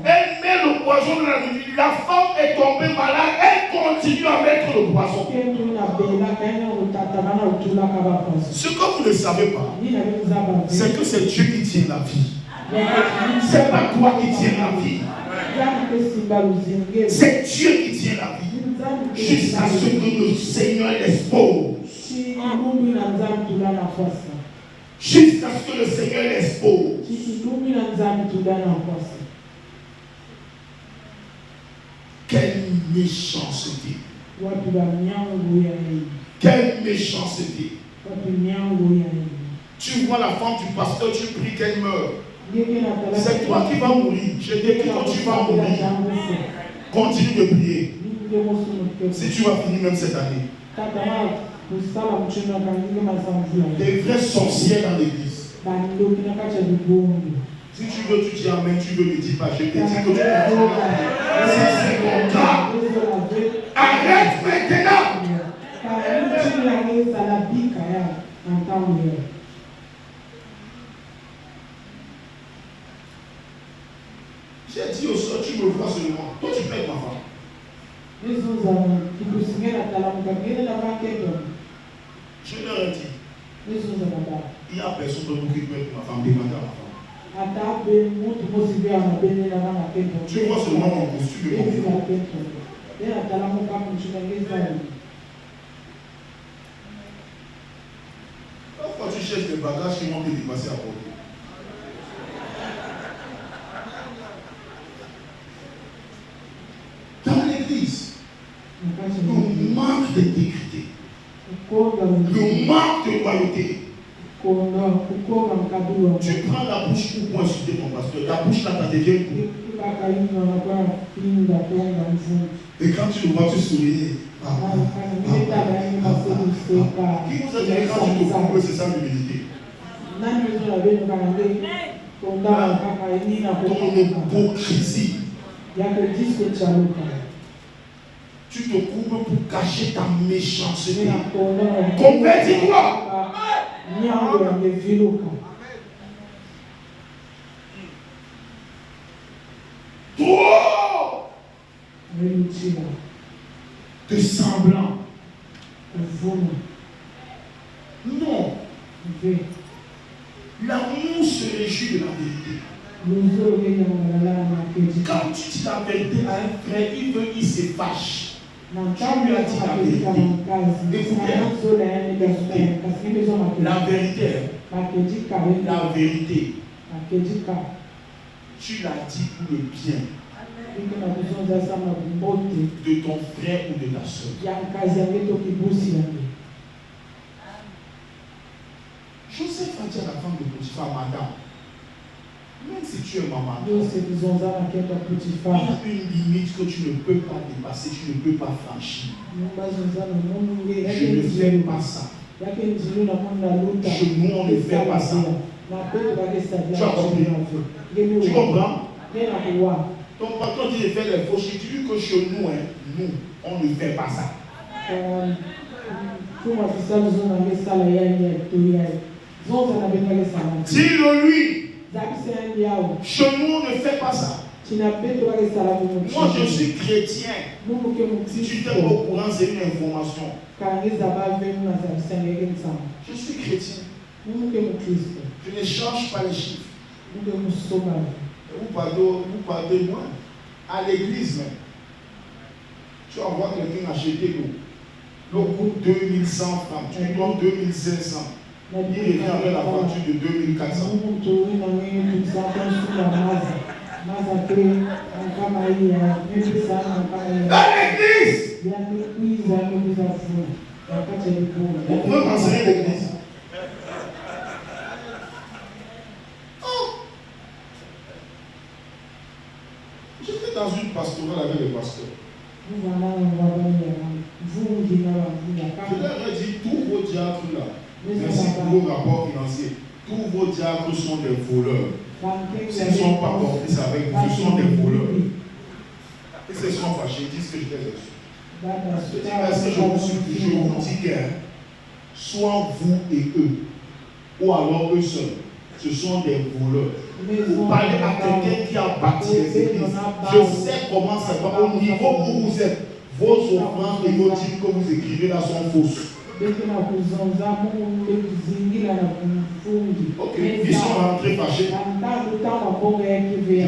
A: Elle met le poison dans la vie. La femme est tombée malade, elle continue à mettre le poison. Ce que vous ne savez pas, c'est que c'est Dieu qui tient la vie. C'est pas toi qui tiens la vie. C'est Dieu qui tient la vie. Jusqu'à ce que le Seigneur l'expose. Jusqu'à ce que le Seigneur l'expose. Quelle méchanceté. Quelle méchanceté. Tu vois la femme du pasteur, tu pries qu'elle meure. C'est toi qui vas mourir. Je te dis quand tu vas mourir, continue de prier. Si tu vas finir même cette année. Des vrais sorciers dans l'église. Si tu veux, tu dis amen, tu veux, ne dis pas. Je te dis que tu vas mourir. Si c'est ton cas, arrête maintenant. J'ai dit au soir, tu me vois seulement. Toi, tu pètes ma femme. Je leur ai dit, il n'y a personne de nous qui peut être ma femme, demandez à ma femme. Tu vois seulement mon costume et mon vie. Pourquoi tu cherches des bagages qui vont te dépasser à porter? Dans l'église, le manque d'intégrité, le manque de loyauté. Tu prends la bouche pour insulter ton pasteur. La bouche là, ça devient pour. Et quand tu le vois, tu souris. Qui vous a dit que quand tu te fous, c'est ça l'humilité? Ton hypocrisie. Tu te coupes pour cacher ta méchanceté. Convertis-toi. Trop de semblant. Non. L'amour se réjouit de la vérité. Quand tu dis la vérité à un frère, il se fâche. Tu lui as dit la vérité. Écoutez, la vérité. La vérité. Tu l'as dit pour le bien de ton frère ou de ta soeur. Joseph a dit à la femme de Potiphar, madame, même si tu es maman, il y a une limite que tu ne peux pas dépasser, tu ne peux pas franchir. Je ne fais pas ça. Chez nous, on ne fait pas ça. Tu as compris? Tu comprends? Ton patron dit de faire les faux chiffres. Tu dis que chez nous, nous, on ne fait pas ça. Dis-le-lui. Chez nous, on ne fait pas ça. Moi, je suis chrétien. Si tu t'es au courant, c'est une information. Je suis chrétien. Je ne change pas les chiffres. Vous parlez moi. À l'église même. Tu envoies quelqu'un acheter l'eau. L'eau coûte 2100 francs. Tu lui donnes 2500. Il revient avec la facture de 2400. Dans l'église! Vous pouvez m'enseigner l'église. J'étais dans une pastorale avec les pasteurs. Je leur ai dit, tous vos diacres là, merci pour vos rapports financiers, tous vos diacres sont des voleurs. S'ils ne sont pas complices avec vous, ce sont des voleurs. Et ils se sont fâchés, ils disent que j'étais reçu. Je dis, merci, je vous dis que soit vous et eux, ou alors eux seuls, ce sont des voleurs. Vous parlez à quelqu'un qui a bâti les églises. Je sais comment ça va. Au niveau où vous êtes, vos offrandes et vos titres que vous écrivez là sont fausses. Ok, ils sont rentrés fâchés.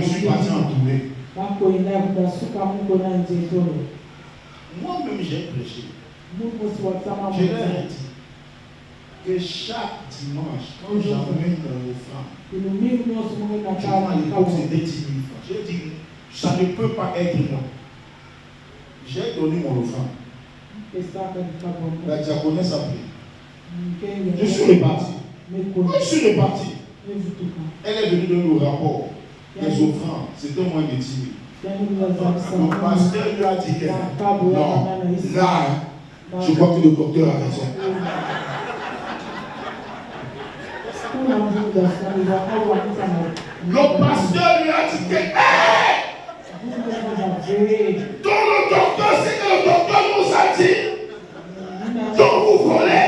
A: Je suis parti en tournée. Moi-même, j'ai prêché. Je leur ai dit que chaque dimanche, quand j'emmène mon offrande, à l'époque, c'était 10 000 francs. J'ai dit, ça ne peut pas être moi. J'ai donné mon offrande. La diaconesse a pris. Je suis reparti. Je suis reparti. Elle est venue donner le rapport. Les offrandes, c'était moins de 10 000. Le pasteur lui a dit que non, là, je crois que le docteur a raison. Le pasteur lui a dit que dont le docteur, c'est que le docteur nous a dit, dont vous volez.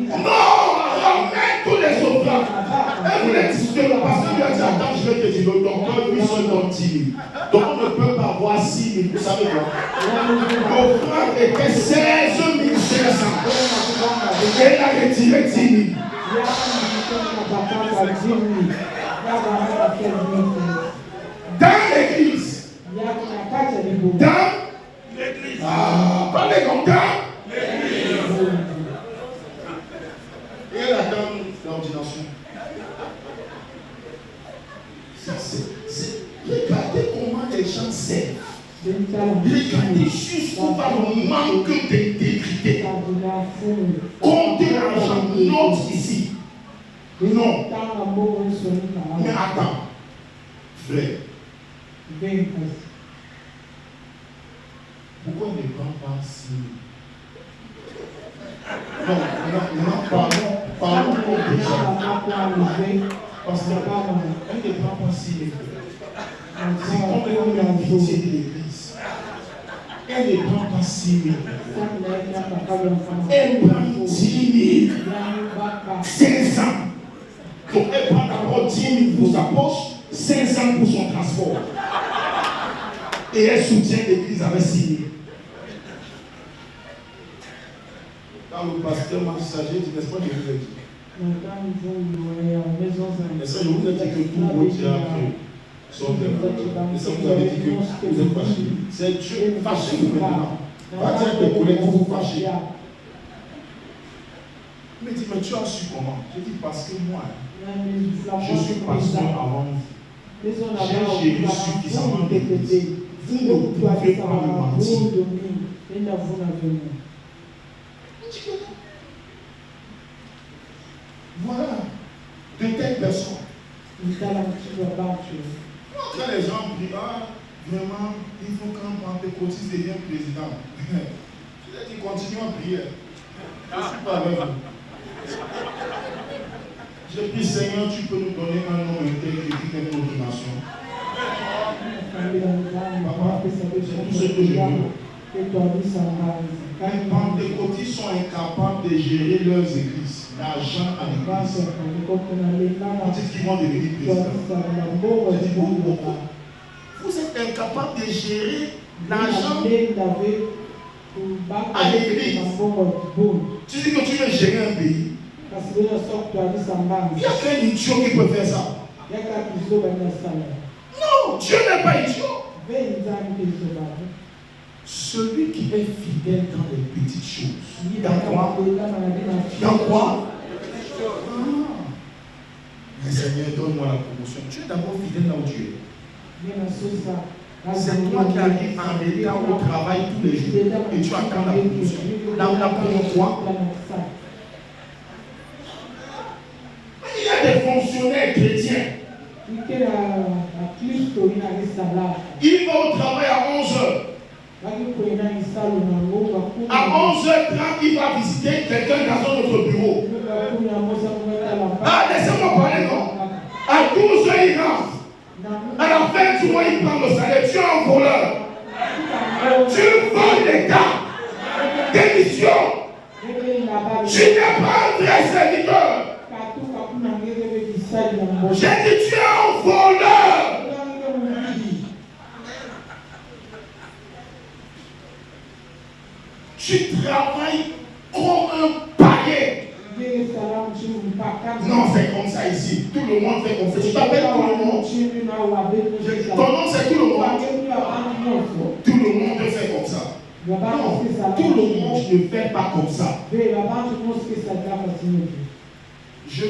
A: Non, ramène tous les offrandes. Elle voulait discuter, le pasteur lui a dit, attends, je vais te dire, le docteur lui seul donne 10 000. Donc on ne peut pas avoir 6 000, vous savez quoi? L'offrande était 16 500. Et il a retiré 10 000. Dans l'église. Dans l'église. Parlez comme dans l'église. Et elle attend l'ordination. Regardez comment les gens s'aiment. Regardez jusqu'où va le manque d'intégrité. Comptez l'argent, note ici. Non. Mais attends. Frère. Pourquoi ne prend pas 6 000? Non, parlons pour déjà. Parce que elle ne prend pas 6 000. C'est complètement la pitié de l'église. Elle ne prend pas 6 000. Elle prend 10 000. 500. Donc elle prend d'abord 10 000 pour sa poche, 500 pour son transport. Et elle soutient l'église avec 6 000. Quand le pasteur m'a dit ça, j'ai dit, n'est-ce pas, je vous ai dit. Et ça, je vous ai dit que tous vos diacres sont des voleurs. Et ça, vous avez dit que vous êtes fâchés. C'est Dieu fâché vous maintenant. Va dire tes collègues que vous fâchez. Il me dit, mais tu as su comment? Je dis, parce que moi, je suis pasteur avant vous. J'ai géré suffisamment d'église. Vous ne pouvez pas me mentir. Voilà, de telles personnes. Quand les gens disent, vraiment, il faut qu'un pentecôtiste devienne président. Je leur dis, continue à prier. Je ne suis pas avec vous. Je dis, Seigneur, tu peux nous donner un nom intègre qui est notre nation. Papa, c'est tout ce que je veux. Les pentecôtistes sont incapables de gérer leurs églises, l'argent à l'église. Vous dites qu'ils vont devenir présidents. Vous êtes incapables de gérer l'argent à l'église. Tu dis que tu veux gérer un pays. Il n'y a qu'un idiot qui peut faire ça. Non, Dieu n'est pas idiot. Celui qui est fidèle dans les petites choses. Dans quoi? Dans quoi? Mais Seigneur, donne-moi la promotion. Tu es d'abord fidèle là où tu es. C'est toi qui arrives en retard au travail tous les jours et tu attends la promotion. La promotion quoi? Il y a des fonctionnaires chrétiens. Il va au travail à 11h. À 11h30, il va visiter quelqu'un dans notre bureau. Ah, laissez-moi parler, non? À 12h, il rentre. À la fin du mois, il prend le salaire. Tu es un voleur. Tu voles l'État. Démission. Tu n'es pas un vrai serviteur. J'ai dit, tu es un voleur. Tu travailles comme un païen. Non, c'est comme ça ici. Tout le monde fait comme ça. Tu t'appelles tout le monde. Ton nom, c'est tout le monde. Tout le monde fait comme ça. Non, tout le monde ne fait pas comme ça. Je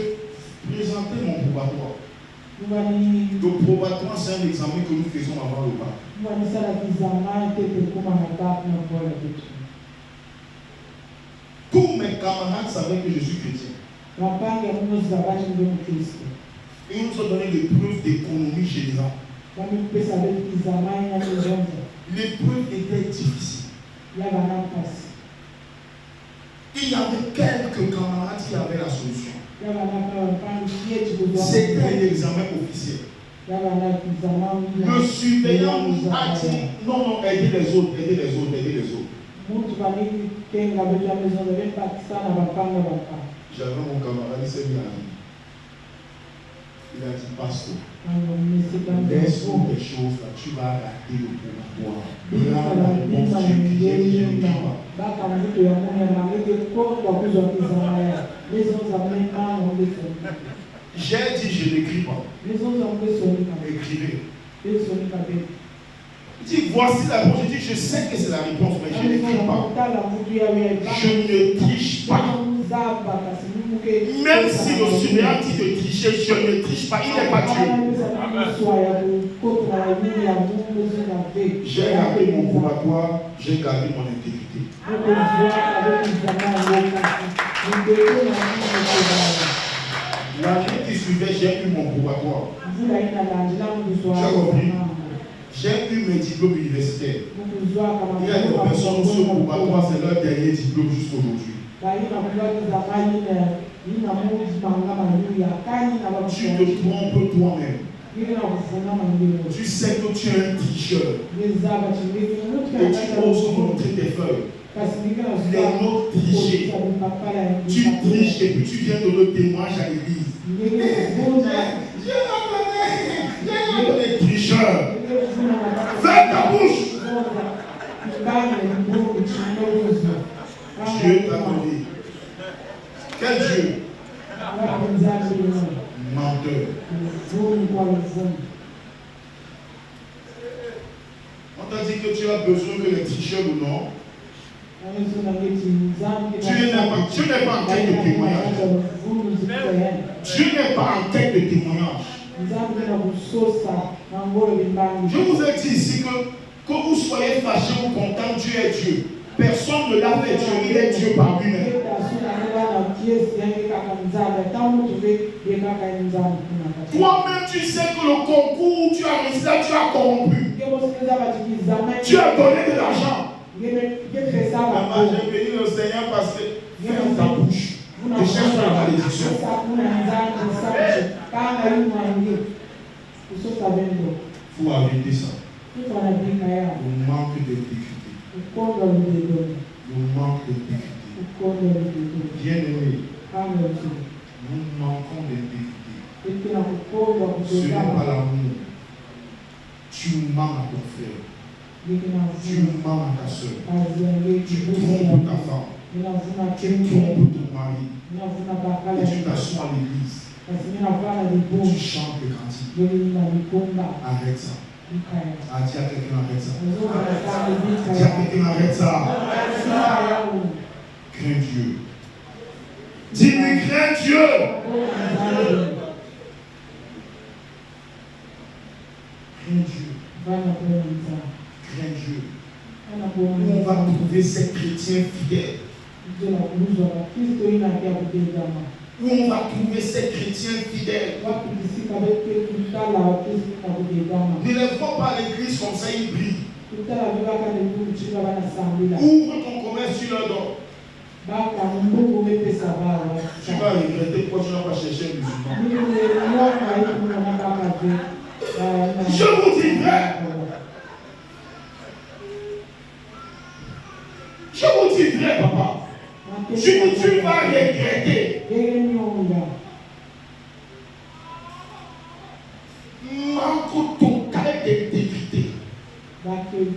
A: présentais mon probatoire. Le probatoire, c'est un examen que nous faisons avant le bac. Tous mes camarades savaient que je suis chrétien. Et ils nous ont donné l'épreuve d'économie générale. L'épreuve était difficile. Il y avait quelques camarades qui avaient la solution. C'était un examen officiel. Le surveillant nous a dit non, aidez les autres, aidez les autres, aidez les autres. J'avais mon camarade, il s'est mis à rire. Il a dit, pasteur, laisse-moi des choses là, tu vas rater le pouvoir. J'ai dit, je n'écris pas. Écrivez. Il dit, voici la réponse. Je dis, je sais que c'est la réponse, mais je n'écris pas. Je ne triche pas. Même si le surveillant dit de tricher, je ne triche pas. Il n'est pas Dieu. J'ai gardé mon probatoire, j'ai gardé mon intégrité. L'année qui suivait, j'ai eu mon probatoire. Tu as compris? J'ai eu mes diplômes universitaires. Il y a des personnes où ce probatoire, c'est leur dernier diplôme jusqu'aujourd'hui. Tu te trompes toi-même. Tu sais que tu es un tricheur. Et tu oses montrer tes feuilles. Les autres trichés. Tu triches et puis tu viens de le témoignage à l'église. J'ai des tricheurs. Ferme ta bouche. Dieu t'a donné. Quel Dieu? Menteur. On t'a dit que tu as besoin que les tricheurs ou non? Tu n'es pas en quête de témoignage. Dieu n'est pas en quête de témoignage. Je vous ai dit ici que vous soyez fâché ou content, Dieu est Dieu. Personne ne l'a fait Dieu, il est Dieu par lui-même. Toi-même, tu sais que le concours où tu as réussi là, tu as corrompu. Tu as donné de l'argent. Maman, j'ai béni le Seigneur parce que ferme ta bouche. Ne cherche pas la malédiction. Il faut arrêter ça. On manque d'intégrité. Nous manquons de vérité. Bien-aimés, nous manquons de vérité. Ce n'est pas l'amour. Tu mens à ton frère. Tu mens à ta soeur. Tu trompes ta femme. Tu trompes ton mari. Et tu t'assois à l'église. Tu chantes le cantique. Arrête ça. Ah, dis à quelqu'un arrête ça. Dis à quelqu'un arrête ça. Crains Dieu. Dis-lui crains Dieu. Crains Dieu. Crains Dieu. Où on va trouver ces chrétiens fidèles? Où on va trouver ces chrétiens fidèles? Ne les vois pas à l'église comme ça, ils brillent. Ouvre ton commerce, tu leur donnes. Tu vas regretter pourquoi tu n'as pas cherché un musulman. Je vous dis vrai. Je vous dis vrai, papa. Tu vas regretter. Manque total d'intégrité.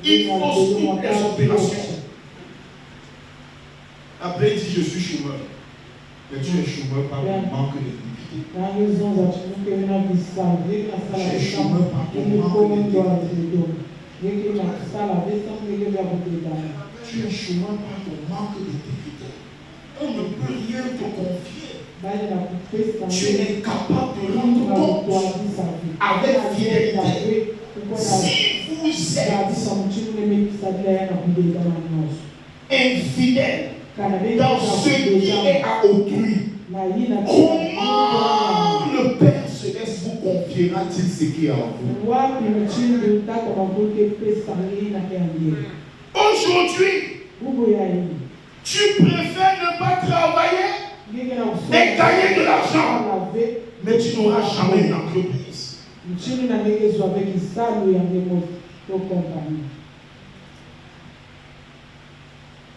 A: Il faut toutes les opérations. Après, il dit je suis chômeur. Mais tu es chômeur par manque d'intégrité. Tu es chômeur par ton manque d'intégrité. Tu es chômeur par ton manque d'intégrité. On ne peut rien te confier. Tu es incapable de rendre compte avec fidélité. Si vous êtes infidèle dans ce qui est à autrui, comment le Père Céleste vous confiera-t-il ce qui est en vous? Aujourd'hui, tu préfères ne pas travailler et gagner de l'argent, mais tu n'auras jamais une entreprise.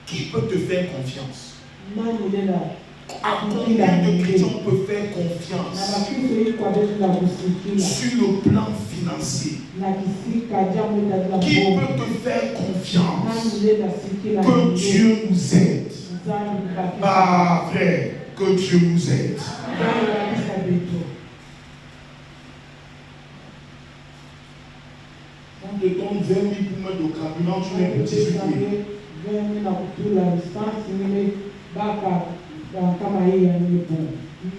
A: Qui peut te faire confiance? À combien de chrétiens on peut faire confiance sur le plan financier? Qui peut te faire confiance que Dieu nous aide? Ah frère, que Dieu nous aide. On te donne 20 000 pour mettre au carburant, tu mets petit sucre.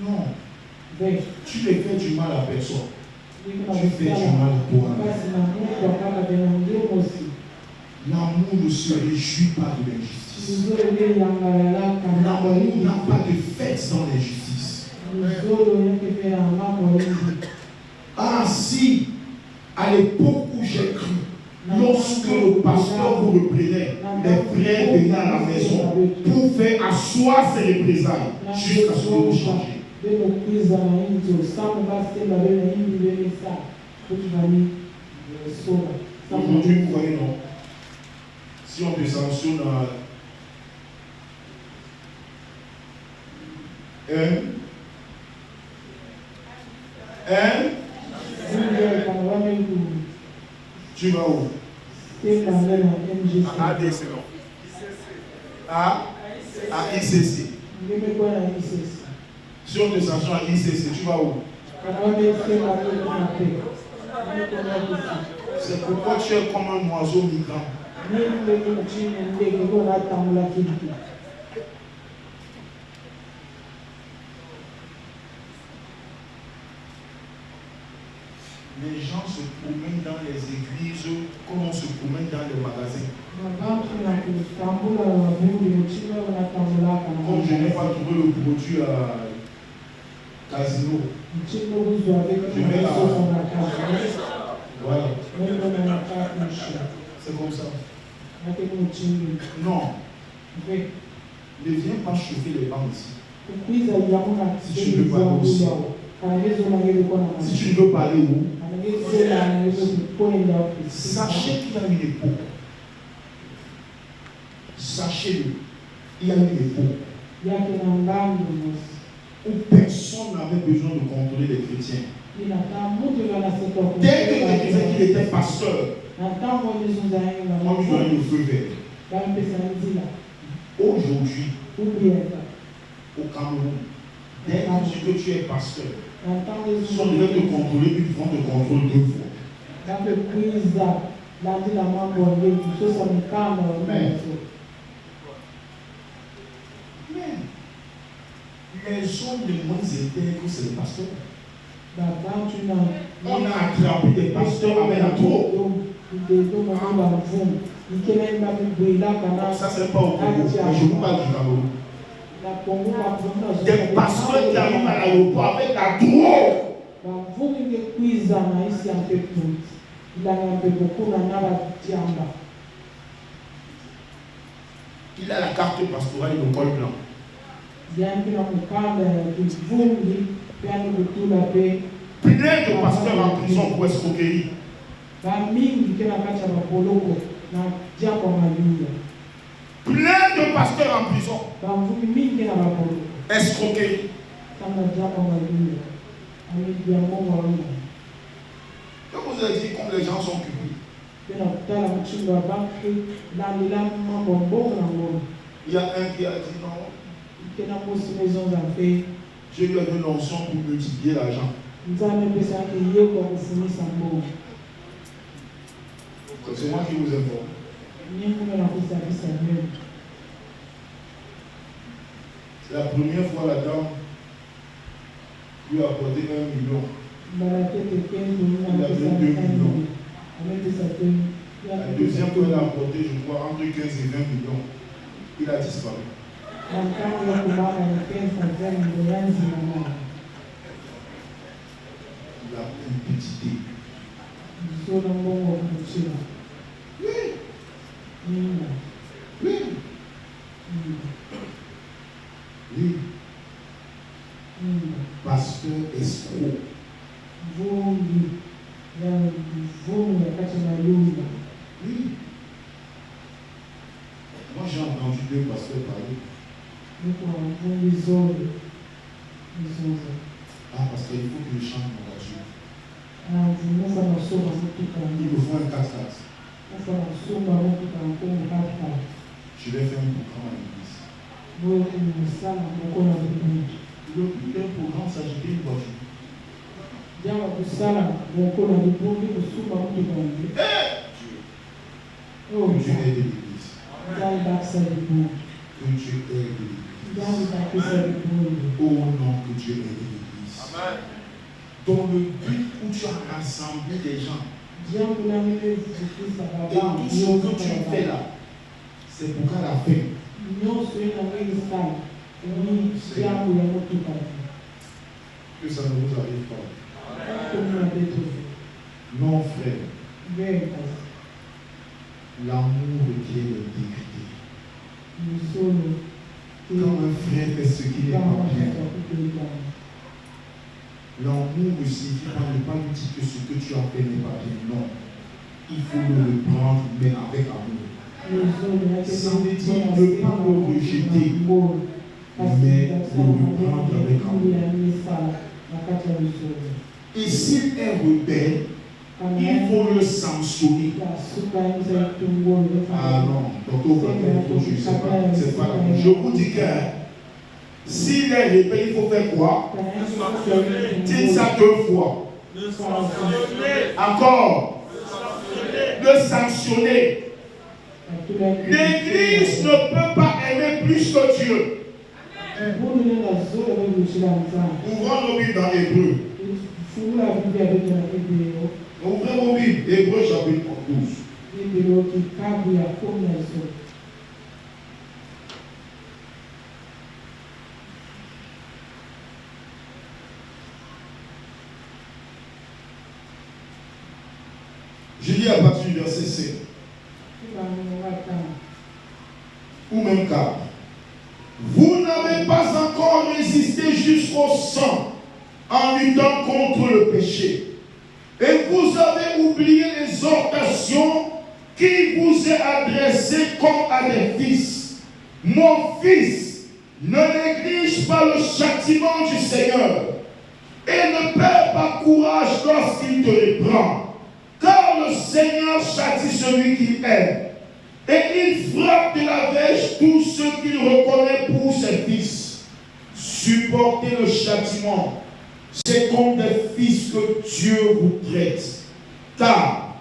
A: Non. Tu ne fais du mal à personne. Tu fais du mal à toi-même. L'amour ne se réjouit pas de l'injustice. L'amour n'a pas de fête dans l'injustice. Ah si, à l'époque où j'ai cru, lorsque le pasteur vous reprenait, les frères venaient à la maison pour faire asseoir ses représailles jusqu'à ce que vous changez. Aujourd'hui, vous voyez, non? Si on te sanctionne tu vas où? À ADC, non? À ICC. Si on te sanctionne à ICC, tu vas où? C'est pourquoi tu es comme un oiseau migrant. Les gens se promènent dans les églises comme on se promène dans les magasins. Comme je n'ai pas trouvé le produit à Casino, je vais là. Voilà. C'est comme ça. Non. Ne viens pas chauffer les bancs ici. Si tu veux parler aussi. Si tu veux parler où? Sachez qu'il y a une époque sachez-le, il y a une époque où personne n'avait besoin de contrôler les chrétiens. Dès que quelqu'un disait qu'il était pasteur, on lui donnait le feu vert. Aujourd'hui, au Cameroun, dès que tu dis que tu es pasteur, si on devait te contrôler, ils vont te contrôler 2 fois. Mais les hommes les moins intègres, c'est les pasteurs. On a attrapé des pasteurs avec la trop. Ça, c'est pas au Congo. Je ne vous parle du Cameroun. Des pasteurs qui arrivent à l'aéroport avec la trop. Il a la carte pastorale et le col blanc. Plein de pasteurs en prison pour escroquerie. Plein de pasteurs en prison. Escroquerie. Je vous ai dit comme les gens sont occupés. Il y a un qui a dit non. Je lui ai donné l'onction pour multiplier l'argent. C'est moi qui vous informe. C'est la première fois la dame lui a apporté 1 million. Il a donné 2 millions. La deuxième fois, elle a apporté, je crois, entre 15 et 20 millions. Il a disparu. La compétitivité. Oui. Oui. Oui. Pasteur escroc. Oui. Moi j'ai entendu 2 pasteurs parler. Ah, parce qu'il faut que je change ma voiture. Il me faut un 4x4. Je vais faire un programme à l'église. Le programme s'agitait une voiture. Dieu est de l'église. Que Dieu est de l'église. Oh non, que Dieu est de l'église. Dans le but où tu as rassemblé des gens. Et tout ce que tu fais là, c'est pour qu'à la fin, que ça ne vous arrive pas. Non, frère. L'amour requiert l'intégrité. Quand un frère fait ce qui n'est pas bien, l'amour ne signifie pas ne pas lui dire que ce que tu as fait n'est pas bien. Non. Il faut le reprendre, mais avec amour. Ça veut dire ne pas le rejeter, mais le reprendre avec amour. Et s'il est rebelle, il faut le sanctionner. Ah non, c'est pas. Je vous dis que s'il est rebelle, il faut faire quoi? Dites ça 2 fois. Encore. Le sanctionner. L'Église ne peut pas aimer plus que Dieu. Ouvrons nos Bibles dans Hébreu. Ouvrez vos Bibles. Hébreu chapitre 12. Je lis à partir du verset 7. Ou même 4. Vous n'avez pas encore résisté jusqu'au sang en luttant contre le péché. Et vous avez oublié l'exhortation qui vous est adressée comme à des fils. Mon fils, ne néglige pas le châtiment du Seigneur et ne perds pas courage lorsqu'il te reprend. Car le Seigneur châtie celui qu'il aime et il frappe de la verge tous ceux qu'il reconnaît pour ses fils. Supportez le châtiment. C'est comme des fils que Dieu vous traite. Car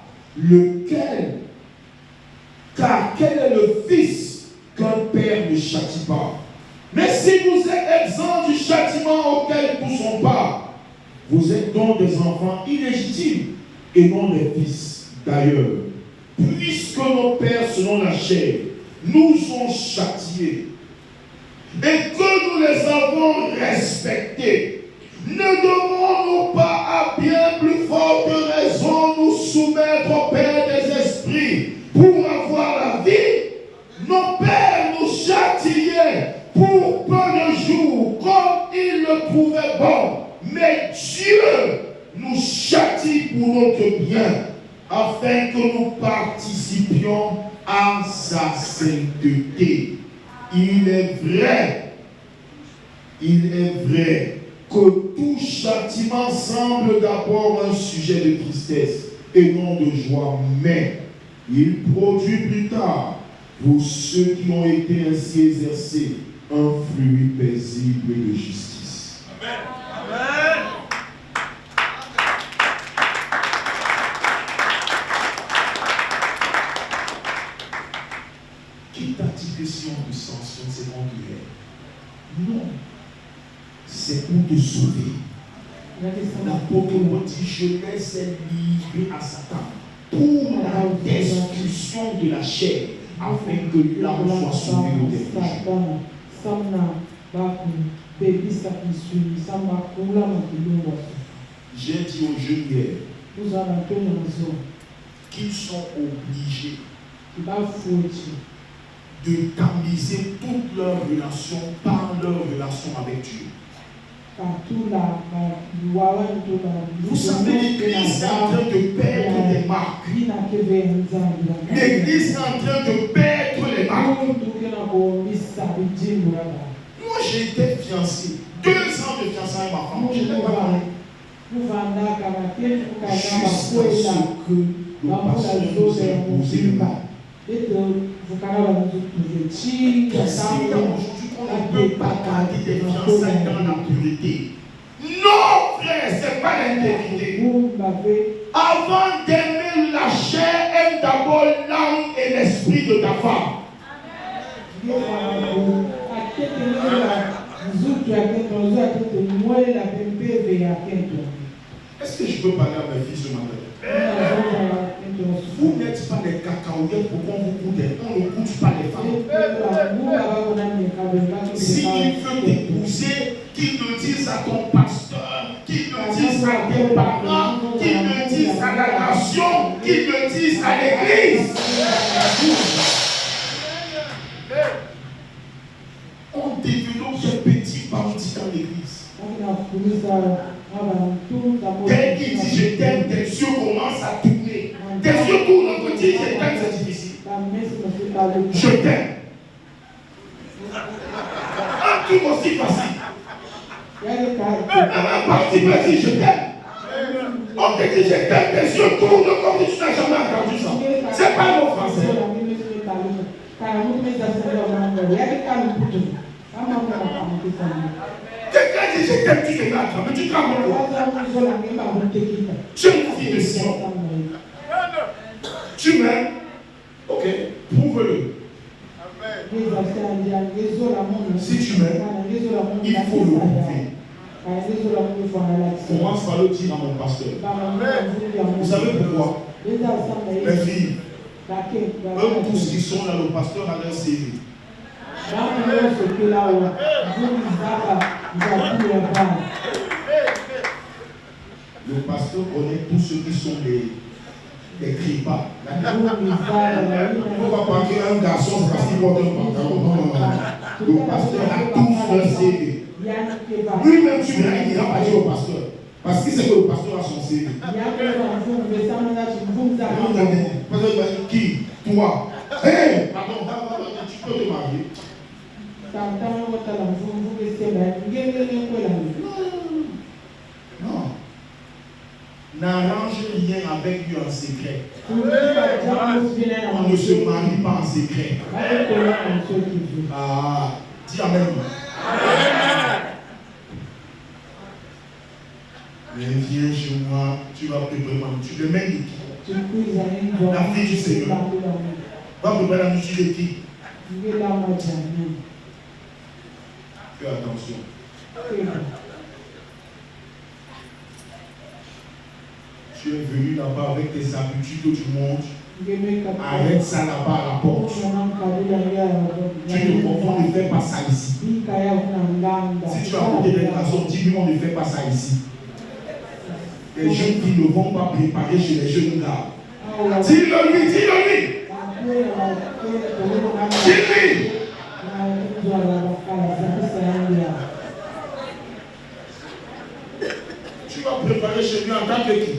A: quel est le fils qu'un père ne châtie pas? Mais si vous êtes exempts du châtiment auquel nous sommes pas, vous êtes donc des enfants illégitimes et non des fils. D'ailleurs, puisque nos pères selon la chair nous ont châtiés et que nous les avons respectés, ne devons-nous pas à bien plus forte raison nous soumettre au Père des esprits pour avoir la vie? Nos pères nous châtiaient pour peu de jours comme ils le trouvaient bon, mais Dieu nous châtie pour notre bien afin que nous participions à sa sainteté. Il est vrai que tout châtiment semble d'abord un sujet de tristesse et non de joie, mais il produit plus tard, pour ceux qui ont été ainsi exercés, un fruit paisible de justice. Amen. Amen. Qui t'a dit que si on te sanctionne, c'est qu'on te hait? Non. C'est pour te sauver. L'apôtre dit, je laisse livrer à Satan pour la destruction de la chair, afin que l'âme soit sauvée au dernier. J'ai dit aux jeunes hier qu'ils sont obligés de tamiser toute leur relation par leur relation avec Dieu. Vous savez, l'Église est en train de perdre des marques. L'Église est en train de perdre les marques. Moi, j'étais fiancé. 2 ans de fiançailles avec ma femme. Je n'étais pas marié. Jusqu'à ce que le pasteur nous ait posé le mal. Aujourd'hui, on ne peut pas garder des fiançailles dans la pureté. Non, frère, ce n'est pas l'intégrité. Avant d'aimer la chair, aime d'abord l'âme et l'esprit de ta femme. Est-ce que je peux parler à mes filles ce matin? Vous n'êtes pas des cacahuètes pour qu'on vous goûte. On ne goûte pas les femmes. S'il veut t'épouser, qu'il le dise à ton pasteur, qu'il le dise à tes parents, qu'il le dise à la nation, qu'il le dise à l'église. On développe des petits bandits dans l'église. Dès qu'il dit je t'aime, tes yeux commencent à tourner. Tes yeux tournent, on te dit je t'aime, c'est difficile. Je t'aime. Un truc aussi facile. Un parti me dit je t'aime. On te dit je t'aime, tes yeux tournent comme si tu n'as jamais entendu ça. C'est pas mon français. Quelqu'un dit je t'aime, tu te mets à mais tu trembles quoi? Tu es une fille de Sion. Tu m'aimes? Ok, prouve-le. Si tu m'aimes, il faut le prouver. Commence par le dire à mon pasteur. Vous savez pourquoi? Mes filles, eux tous qui sont là, le pasteur a leur CV. Le pasteur connaît tous ceux qui sont des cribas. Il ne faut pas prendre un garçon parce qu'il porte un pantalon. Non. Le pasteur a tous leur CV. Lui-même, tu verras, il n'ira pas dire au pasteur. Parce qu'il sait que le pasteur a son CV. Qui? Toi. Hé, pardon, tu peux te marier. Non. N'arrange rien avec lui en secret. On ne se marie pas en secret. Ah, dis amen. Mais viens chez moi, tu vas préparer ma nourriture. Le mec de qui? La fille du Seigneur. Va préparer la nourriture de qui? Fais attention. Tu es venu là-bas avec tes habitudes du monde. Arrête ça là-bas à la porte. Tu te confonds, ne fais pas ça ici. Si tu as côté des garçons, dis-lui, on ne fait pas ça ici. Les jeunes qui ne vont pas préparer chez les jeunes gars. Dis-le-lui, dis-le-lui. Dis-lui. Tu vas préparer chez lui en tant que qui?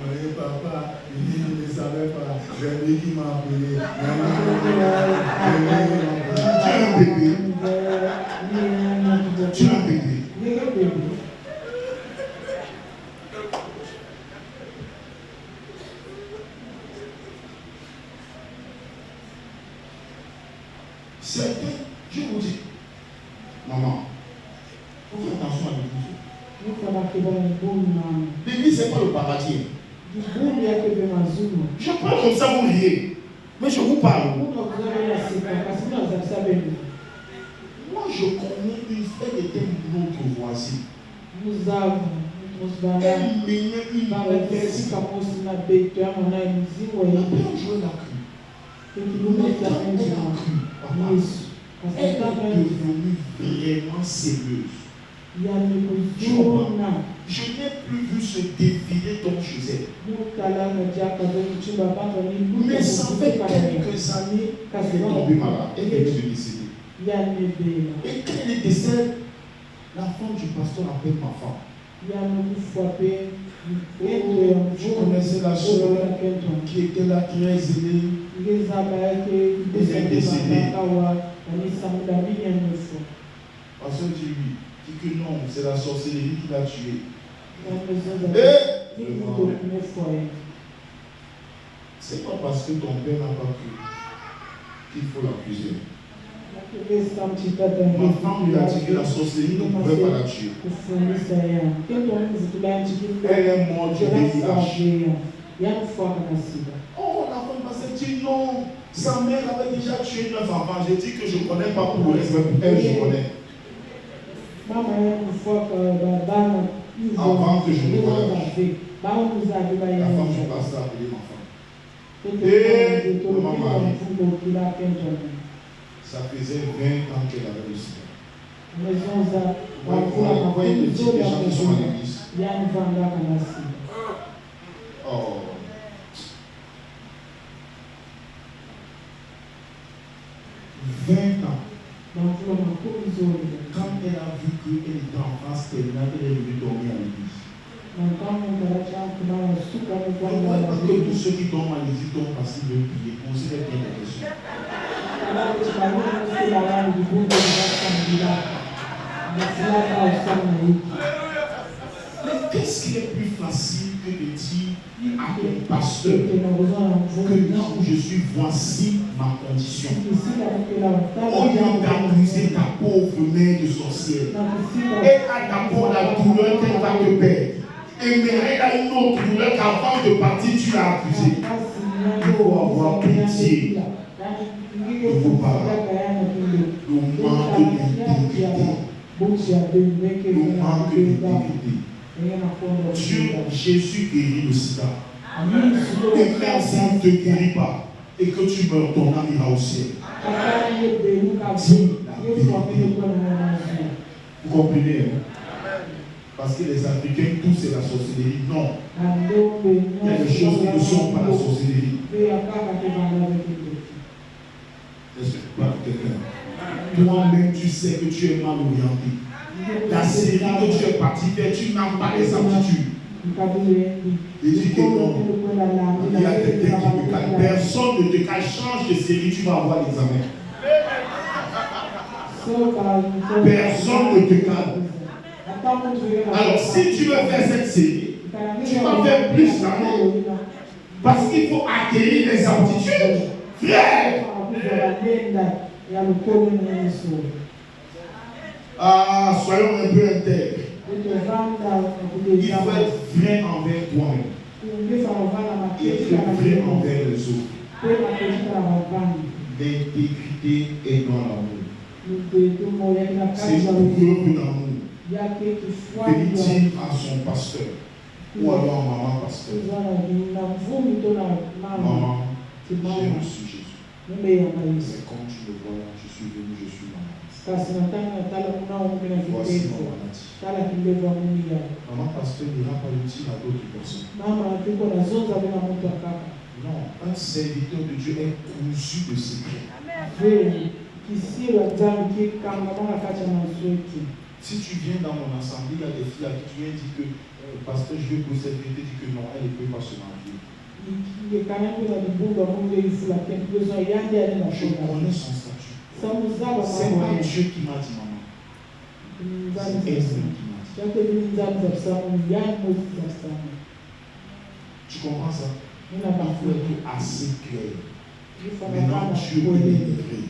A: Oui, papa, il ne savait pas. C'est lui qui m'a appelé. Tu es un bébé. Tu es un bébé. Certains, je vous dis, maman, faut faire attention à l'église. L'église, c'est pas le paradis. Je parle comme ça, vous riez. Mais je vous parle. Moi, je connais une fête qui était notre voisine. Elle menait une mauvaise. On peut jouer la cru. Elle est devenue vraiment sérieuse. Je n'ai plus vu ce défilé donc chez elle. Mais ça fait quelques années qu'elle est tombée malade. Elle est décédée. Et quand elle est décédée, la femme du pasteur appelle ma femme. Je connaissais la soeur qui était là, très aimée. Elle est décédée. Pasteur dit lui. Dit que non, c'est la sorcellerie qui l'a tué. C'est pas parce que ton père n'a pas cru qu'il faut l'accuser. Ma femme lui a dit que la sorcellerie ne pouvait pas la tuer. Elle est morte du VIH. Oh, la femme m'a dit non, sa mère avait déjà tué 9 enfants. J'ai dit que je ne connais pas pour le reste, mais pour elle, je connais. Avant que je ne voyage, la femme du pasteur a appelé ma femme. Et maman Marie, ça faisait 20 ans qu'elle avait le sida. Vous voyez les petits gens qui sont à l'église. Oh. « 20 ans. Quand elle a vu qu'elle était en phase terminale, elle est venue dormir à l'église. Parce que tous ceux qui dorment à l'église dorment parce qu'ils veulent prier. Considérez bien la question. Mais qu'est-ce qui est plus facile que de dire à ton pasteur que là où je suis, voici ma condition. Au lieu d'accuser ta pauvre mère de sorcière, et à d'abord la douleur qu'elle va te perdre. Et mais elle a une autre douleur qu'avant de partir, tu l'as accusé. Il faut avoir pitié de vos parents. Le manque d'intégrité. Le manque d'intégrité. Dieu, Jésus guérit le sida. Et même s'il ne te guérit pas et que tu meurs, ton âme ira au ciel. Dis la vérité. Vous comprenez, hein? Parce que les Africains, tout c'est la sorcellerie. Non. Il y a des choses qui ne sont pas la sorcellerie. Est-ce que tu parles de quelqu'un? Toi-même, tu sais que tu es mal orienté. La série que tu es parti faire, tu n'as pas les aptitudes. Il dit que non. Il y a quelqu'un qui me calme. Personne ne te calme. Change de série, tu vas avoir l'examen. Personne ne te calme. Alors, si tu veux faire cette série, tu vas faire plus d'années. Parce qu'il faut acquérir les aptitudes. Frère! Ah, soyons un peu intègres. Il faut être vrai envers toi-même. Et être vrai envers les autres. L'intégrité est dans l'amour. C'est une preuve d'amour. Venir dire à son pasteur, ou alors à maman pasteur, maman, j'ai reçu Jésus. Mais comme tu le vois là, je suis venu, je suis maman. Voici ma maladie. Maman pasteur n'ira pas le dire à d'autres personnes. Non, un serviteur de Dieu est cousu de secrets. Si tu viens dans mon assemblée, il y a des filles à qui tu viens dire que pasteur, je vais poser cette vérité, dit que non, elle ne peut pas se marier. Je connais son statut. C'est pas Dieu qui m'a dit maman. C'est elle-même qui m'a dit. Tu comprends ça? Il faut être assez clair. Maintenant, Dieu peut délivrer.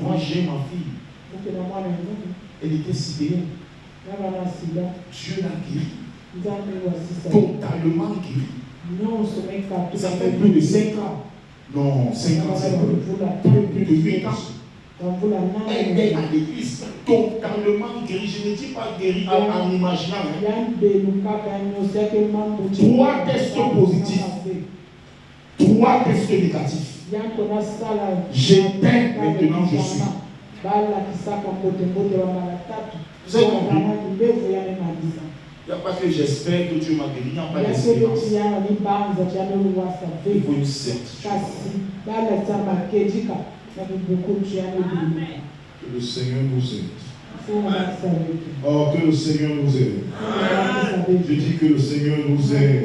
A: Moi, j'ai ma fille. Elle était sidérée. Dieu l'a guérie. Totalement guérie. Ça fait plus de 5 ans. Non, 5 ans, c'est plus de 8 ans. Elle est à l'église, totalement guérie. Je ne dis pas guérie en imaginant. 3 tests positifs. 3 tests négatifs. J'éteins maintenant, je suis. Vous avez compris? Il n'y a pas que j'espère que Dieu m'a guéri, il n'y a pas d'espérance. Il faut une certitude. Que le Seigneur nous aide. Oh, que le Seigneur nous aide. Je dis que le Seigneur nous aide.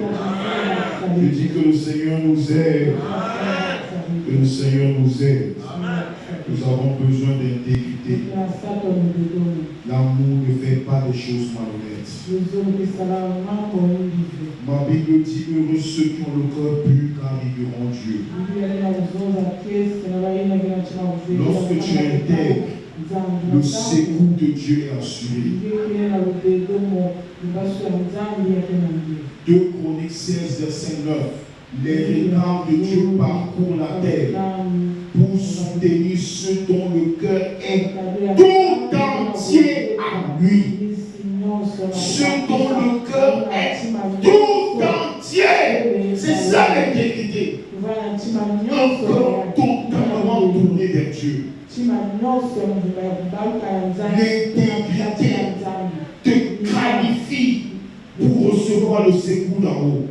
A: Je dis que le Seigneur nous aide. Que le Seigneur nous aide. Nous avons besoin d'intégrité. L'amour ne fait pas des choses malhonnêtes. Ma Bible dit heureux ceux qui ont le cœur pur car ils verront Dieu. Lorsque tu intègres, le secours de Dieu est assuré. 2 Chroniques 16, verset 9. Les regards de Dieu parcourent la terre pour soutenir ceux dont le cœur est tout entier à lui. Ceux dont le cœur est tout entier. C'est ça l'intégrité. Un cœur totalement tourné vers Dieu. L'intégrité te qualifie pour recevoir le secours d'en haut.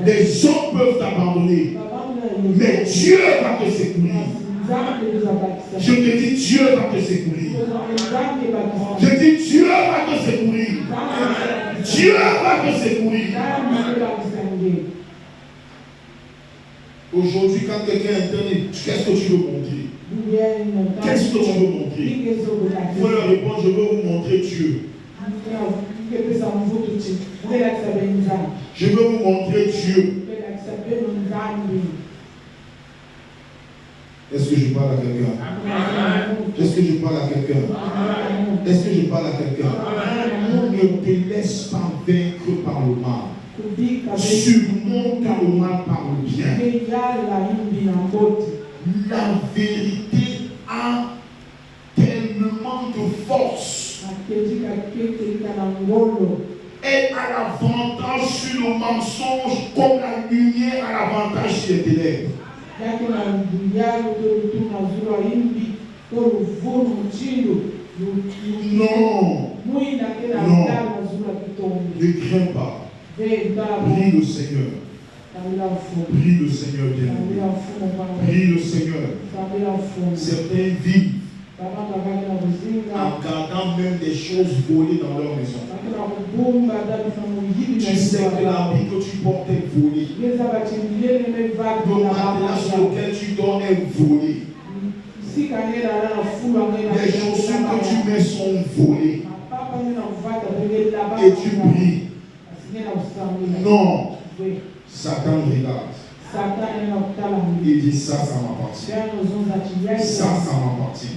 A: Les hommes peuvent t'abandonner, mais Dieu va te secourir. Je te dis, Dieu va te secourir. Je dis, Dieu va te secourir. Dieu va te secourir. Aujourd'hui, quand quelqu'un est interne, qu'est-ce que tu veux montrer? Qu'est-ce que tu veux montrer? Il faut leur répondre, je veux vous montrer Dieu. Je veux vous montrer Dieu. Est-ce que je parle à quelqu'un? Est-ce que je parle à quelqu'un? Est-ce que je parle à quelqu'un? Ne te laisse pas vaincre par le mal. Surmonte le mal par le bien. La vérité a tellement de force. Et à l'avantage sur le mensonge comme la lumière à l'avantage sur les ténèbres. Non. Non. Ne crains pas. Prie le Seigneur. Prie le Seigneur bien. Prie le Seigneur. Certains vivent en gardant même des choses volées dans leur maison. Tu sais que l'habit que tu portes est volé. Le matelas sur lequel tu dors est volé. Les chaussures que tu mets sont volées. Et tu pries. Non. Satan regarde. Il dit ça m'appartient. Ça m'appartient.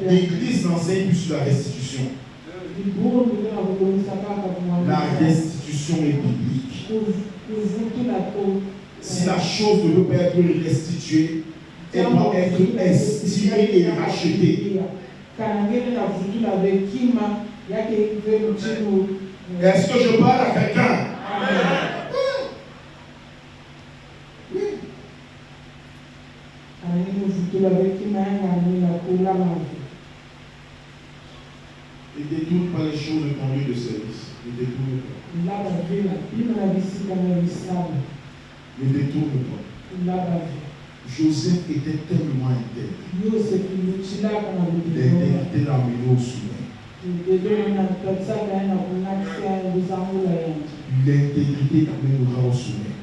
A: L'Église n'enseigne plus sur la restitution. La restitution est biblique. Si la chose ne peut pas être restituée, elle doit être estimée et rachetée. Est-ce que je parle à quelqu'un? Oui. Ne détourne pas les choses de ton lieu de service. Ne détourne pas. Ne détourne pas. Joseph était tellement intègre. L'intégrité l'a amené au sommet. L'intégrité t'amènera au sommet.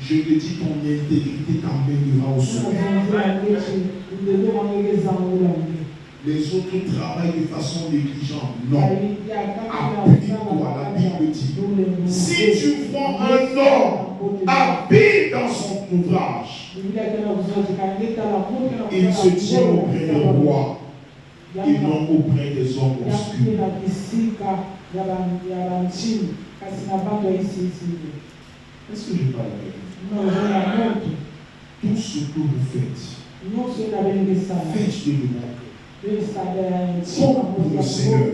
A: Je te dis, ton intégrité t'amènera au sommet. Les autres travaillent de façon négligente. Non. Applique-toi, la Bible dit. Si tu prends un homme, habite dans son ouvrage, il se tient auprès du roi et non auprès des hommes obscurs. Est-ce que je parle avec vous? Tout ce que vous faites, faites de mon comme pour le Seigneur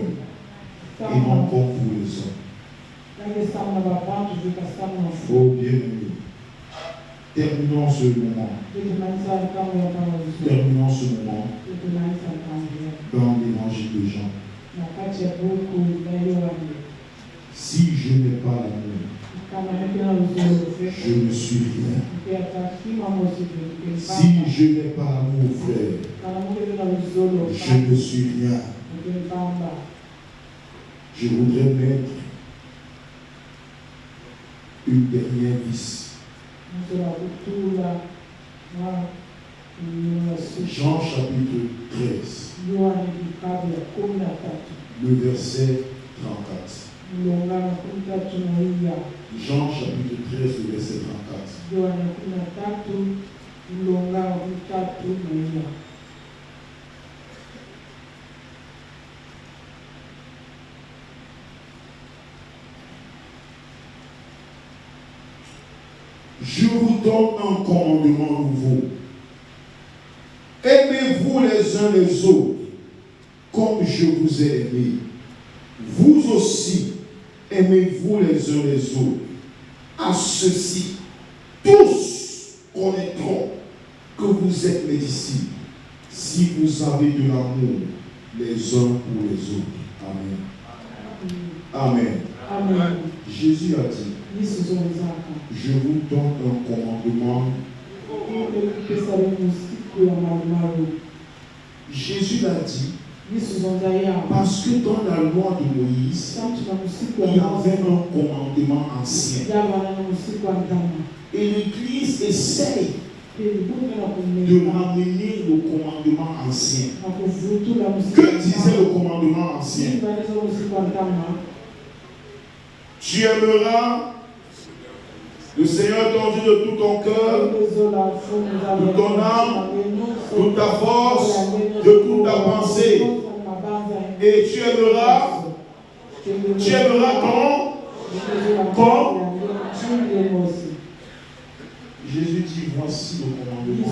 A: et non comme pour les hommes. Oh bien-aimé, terminons ce moment. Terminons ce moment dans l'évangile de Jean. Si je n'ai pas l'amour, je ne suis rien. Si je n'ai pas l'amour, frère, je ne suis rien. Je voudrais mettre une dernière vis. Jean chapitre 13, le verset 34. Jean chapitre 13, le verset 34. Je vous donne un commandement nouveau. Aimez-vous les uns les autres comme je vous ai aimé. Vous aussi, aimez-vous les uns les autres. À ceci, tous connaîtront que vous êtes mes disciples, si vous avez de l'amour les uns pour les autres. Amen. Amen. Amen. Jésus a dit, je vous donne un commandement. Jésus l'a dit parce que dans la loi de Moïse, il y avait un commandement ancien. Et l'Église essaye de ramener le commandement ancien. Que disait le commandement ancien? Tu aimeras le Seigneur ton Dieu de tout ton cœur, de ton âme, de toute ta force, de toute ta pensée. Et tu aimeras comme Jésus dit, voici le commandement.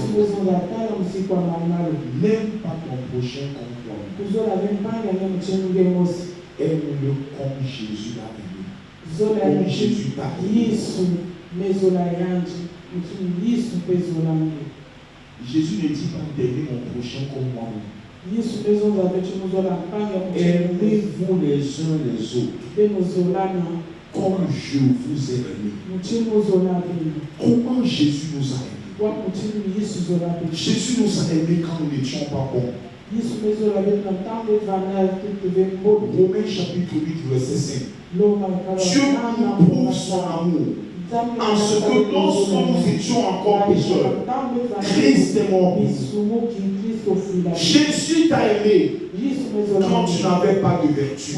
A: N'aime pas ton prochain comme toi. Aime-le comme Jésus l'a aimé. Comme Jésus t'a aimé. Jésus ne dit pas d'aimer mon prochain comme moi-même. Aimez-vous les uns les autres comme je vous ai aimé. Comment Jésus nous a aimés? Jésus nous a aimés quand nous n'étions pas bons. Romains chapitre 8, verset 5. Dieu nous prouve son amour en ce que lorsque nous étions encore pécheurs, Christ est mort pour nous. Jésus t'a aimé quand tu n'avais pas de vertu.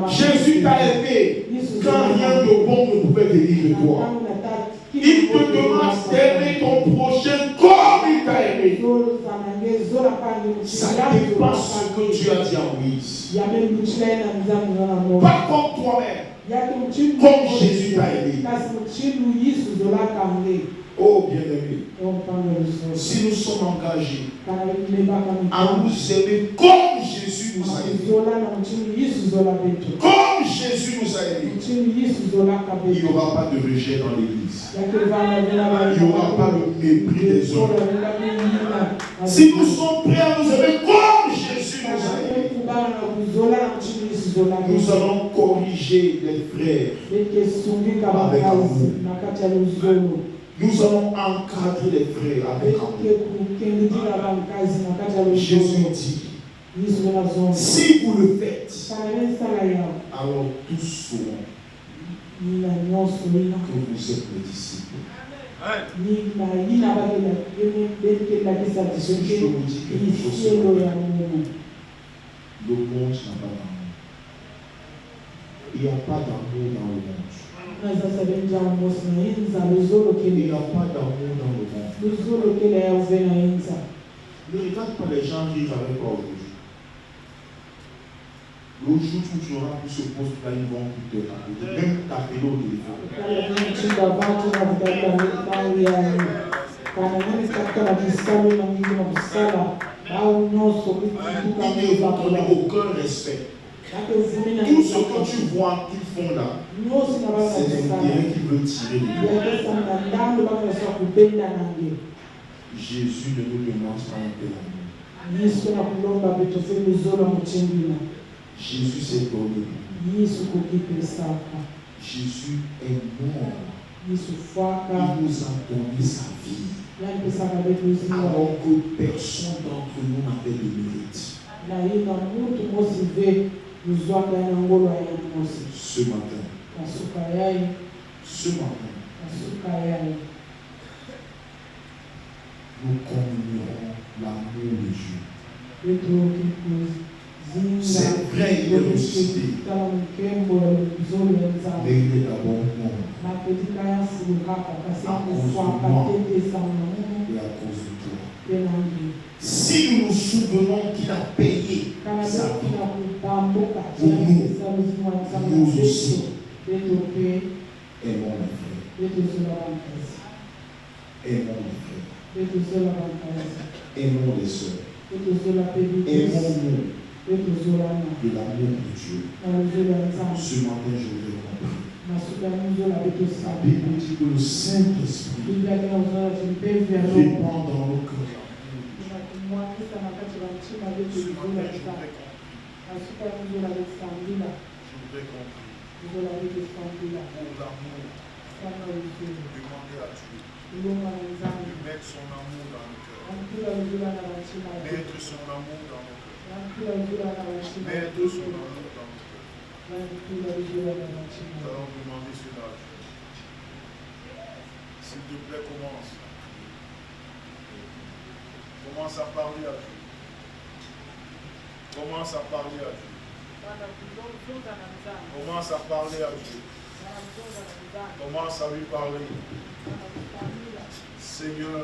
A: Jésus t'a aimé quand rien de bon ne pouvait venir de toi. Il te demande d'aimer ton prochain comme il t'a aimé. Ça dépend ce que tu as dit à Moïse. Pas comme toi-même, comme Jésus t'a aimé. Oh bien-aimé, si nous sommes engagés à nous aimer comme Jésus nous a aimés, comme Jésus nous a aimés, il n'y aura pas de rejet dans l'église. Il n'y aura pas de mépris des hommes. Si nous sommes prêts à nous aimer comme Jésus nous a aimés, nous allons corriger les frères avec amour. Nous allons encadrer les frères avec amour. Jésus dit, si vous le faites, alors tous sauront que vous êtes mes disciples. Je vous dis quelque chose. Le monde n'a pas d'amour. Il n'y a pas d'amour dans le monde. Il n'y a pas d'amour dans le monde. Ne regarde pas les gens rire avec toi aujourd'hui. Le jour où tu auras pu ce poste là, ils vont te raconter. Même t'appeler au téléphone. Ils ne vont donner aucun respect. Tout ce que tu vois qu'ils font là, c'est l'intérêt qui veut tirer de toi. Jésus ne nous demande pas un tel amour. Jésus s'est donné. Jésus est mort. Il nous a donné sa vie. Alors que personne d'entre nous n'avait de mérite. Ce matin, nous communierons l'amour de Dieu. C'est vrai, il est ressuscité, mais il est d'abord mort à cause de moi et à cause de toi. Si nous nous souvenons qu'il a payé sa vie pour nous, nous aussi, aimons les frères. Aimons les frères. Aimons les sœurs. Aimons-nous de l'amour de Dieu. Ce matin, je voudrais comprendre. La Bible dit que le Saint-Esprit répand dans nos cœurs. Ce matin, je voudrais comprendre. Pour l'amour, demander à Dieu de mettre son amour dans nos cœurs. Mettre son amour dans nos cœurs. Mettre son amour dans nos cœurs. Nous allons demander cela à Dieu. S'il te plaît, commence. Commence à parler à Dieu. Commence à parler à Dieu. Commence à parler à Dieu. Commence à lui parler. Seigneur,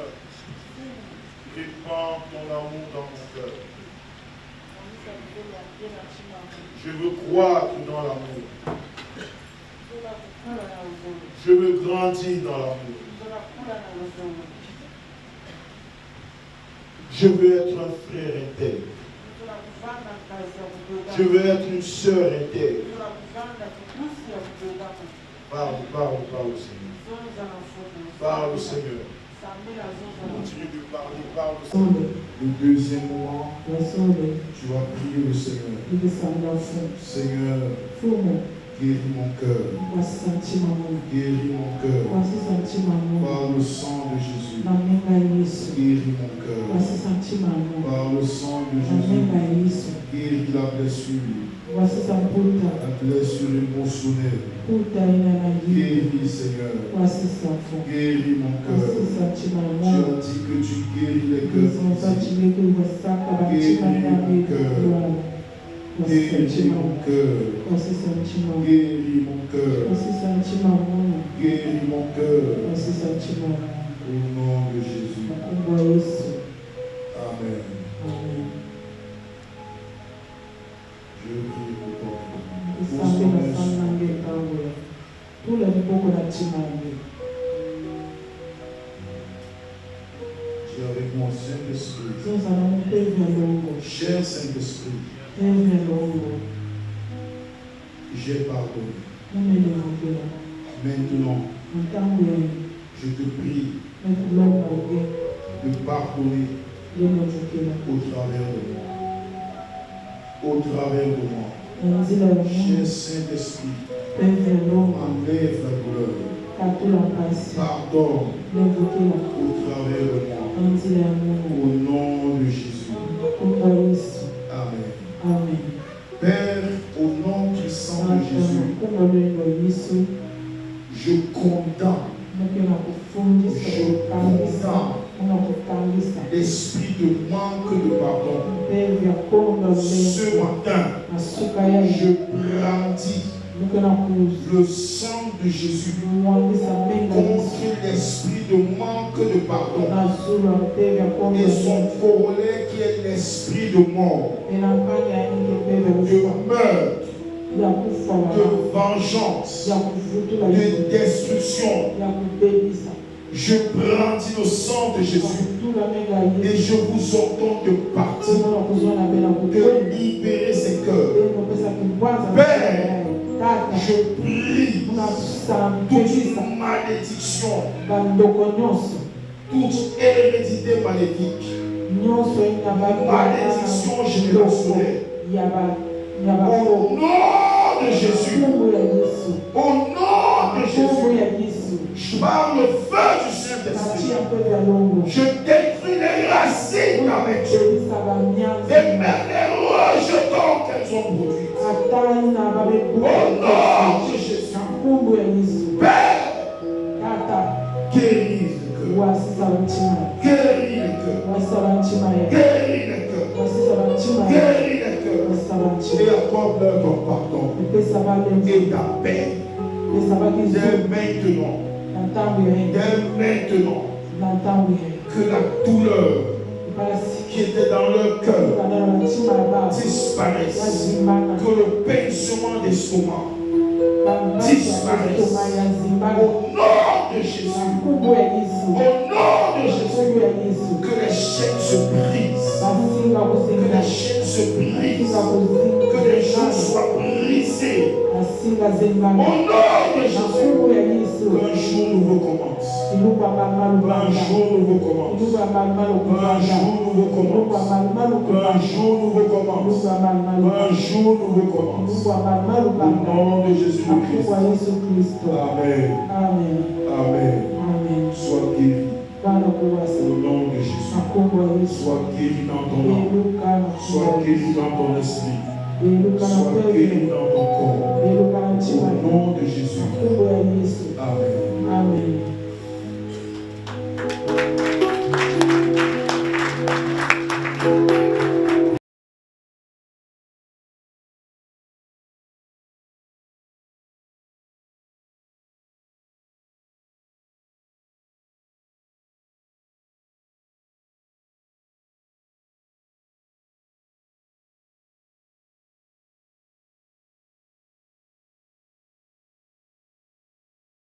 A: répands ton amour dans mon cœur. Je veux croître dans l'amour. Je veux grandir dans l'amour. Je veux être un frère intègre. Je veux être une sœur intègre. Parle au Seigneur. Parle au Seigneur. Continue de parler, parle au Seigneur. Le deuxième moment, tu vas prier le Seigneur. Seigneur, guéris mon cœur. Guéris mon cœur. Par le sang de Jésus. Guéris mon cœur. Par le sang de Jésus. Guéris la blessure émotionnelle. Guéris, Seigneur. Guéris mon cœur. Tu as dit que tu guéris les cœurs. Guéris mon cœur. Guéris mon cœur. Guéris mon cœur. Guéris mon cœur. Au nom de Jésus. Amen. Je prie pour toi. J'ai avec mon Saint-Esprit. Cher Saint-Esprit. J'ai pardonné. Maintenant, je te prie de pardonner au travers de moi. Au travers de moi. Cher Saint-Esprit, enlève la douleur. Pardonne au travers de moi. Au nom de Jésus. Amen. Père, au nom puissant de Jésus, je condamne l'esprit de manque de pardon. Ce matin, je brandis le sang de Jésus contre l'esprit de manque de pardon et son corollaire qui est l'esprit de mort, de meurtre, de vengeance, de destruction. Je brandis le sang de Jésus et je vous ordonne de partir, de libérer ces cœurs. Père, je prie toute malédiction, toute hérédité maléfique, malédiction générationnelle. Au nom de Jésus, au nom de Jésus, par le feu du Saint-Esprit, je détruis les racines avec Dieu et même les rejetons qu'elles ont produites. Au nom de Jésus, Père, guéris le cœur, guéris le cœur, guéris le cœur, guéris le cœur, et accorde-leur ton pardon et ta paix. Dès maintenant, que la douleur qui était dans leur cœur disparaisse, que le pincement d'estomac disparaisse. Au nom de Jésus, au nom de Jésus, que les chaînes se brisent, que les chaînes se brisent, que les gens soient brisés. Au nom de Jésus, qu'un jour nouveau commence. Un jour nouveau commence. Un jour nouveau commence. Un jour nouveau commence. Un jour nouveau commence. Au nom de Jésus-Christ. Amen. Amen. Sois guéri. Au nom de Jésus. Sois guéri dans ton âme. Sois guéri dans ton esprit. Sois guéri dans ton corps.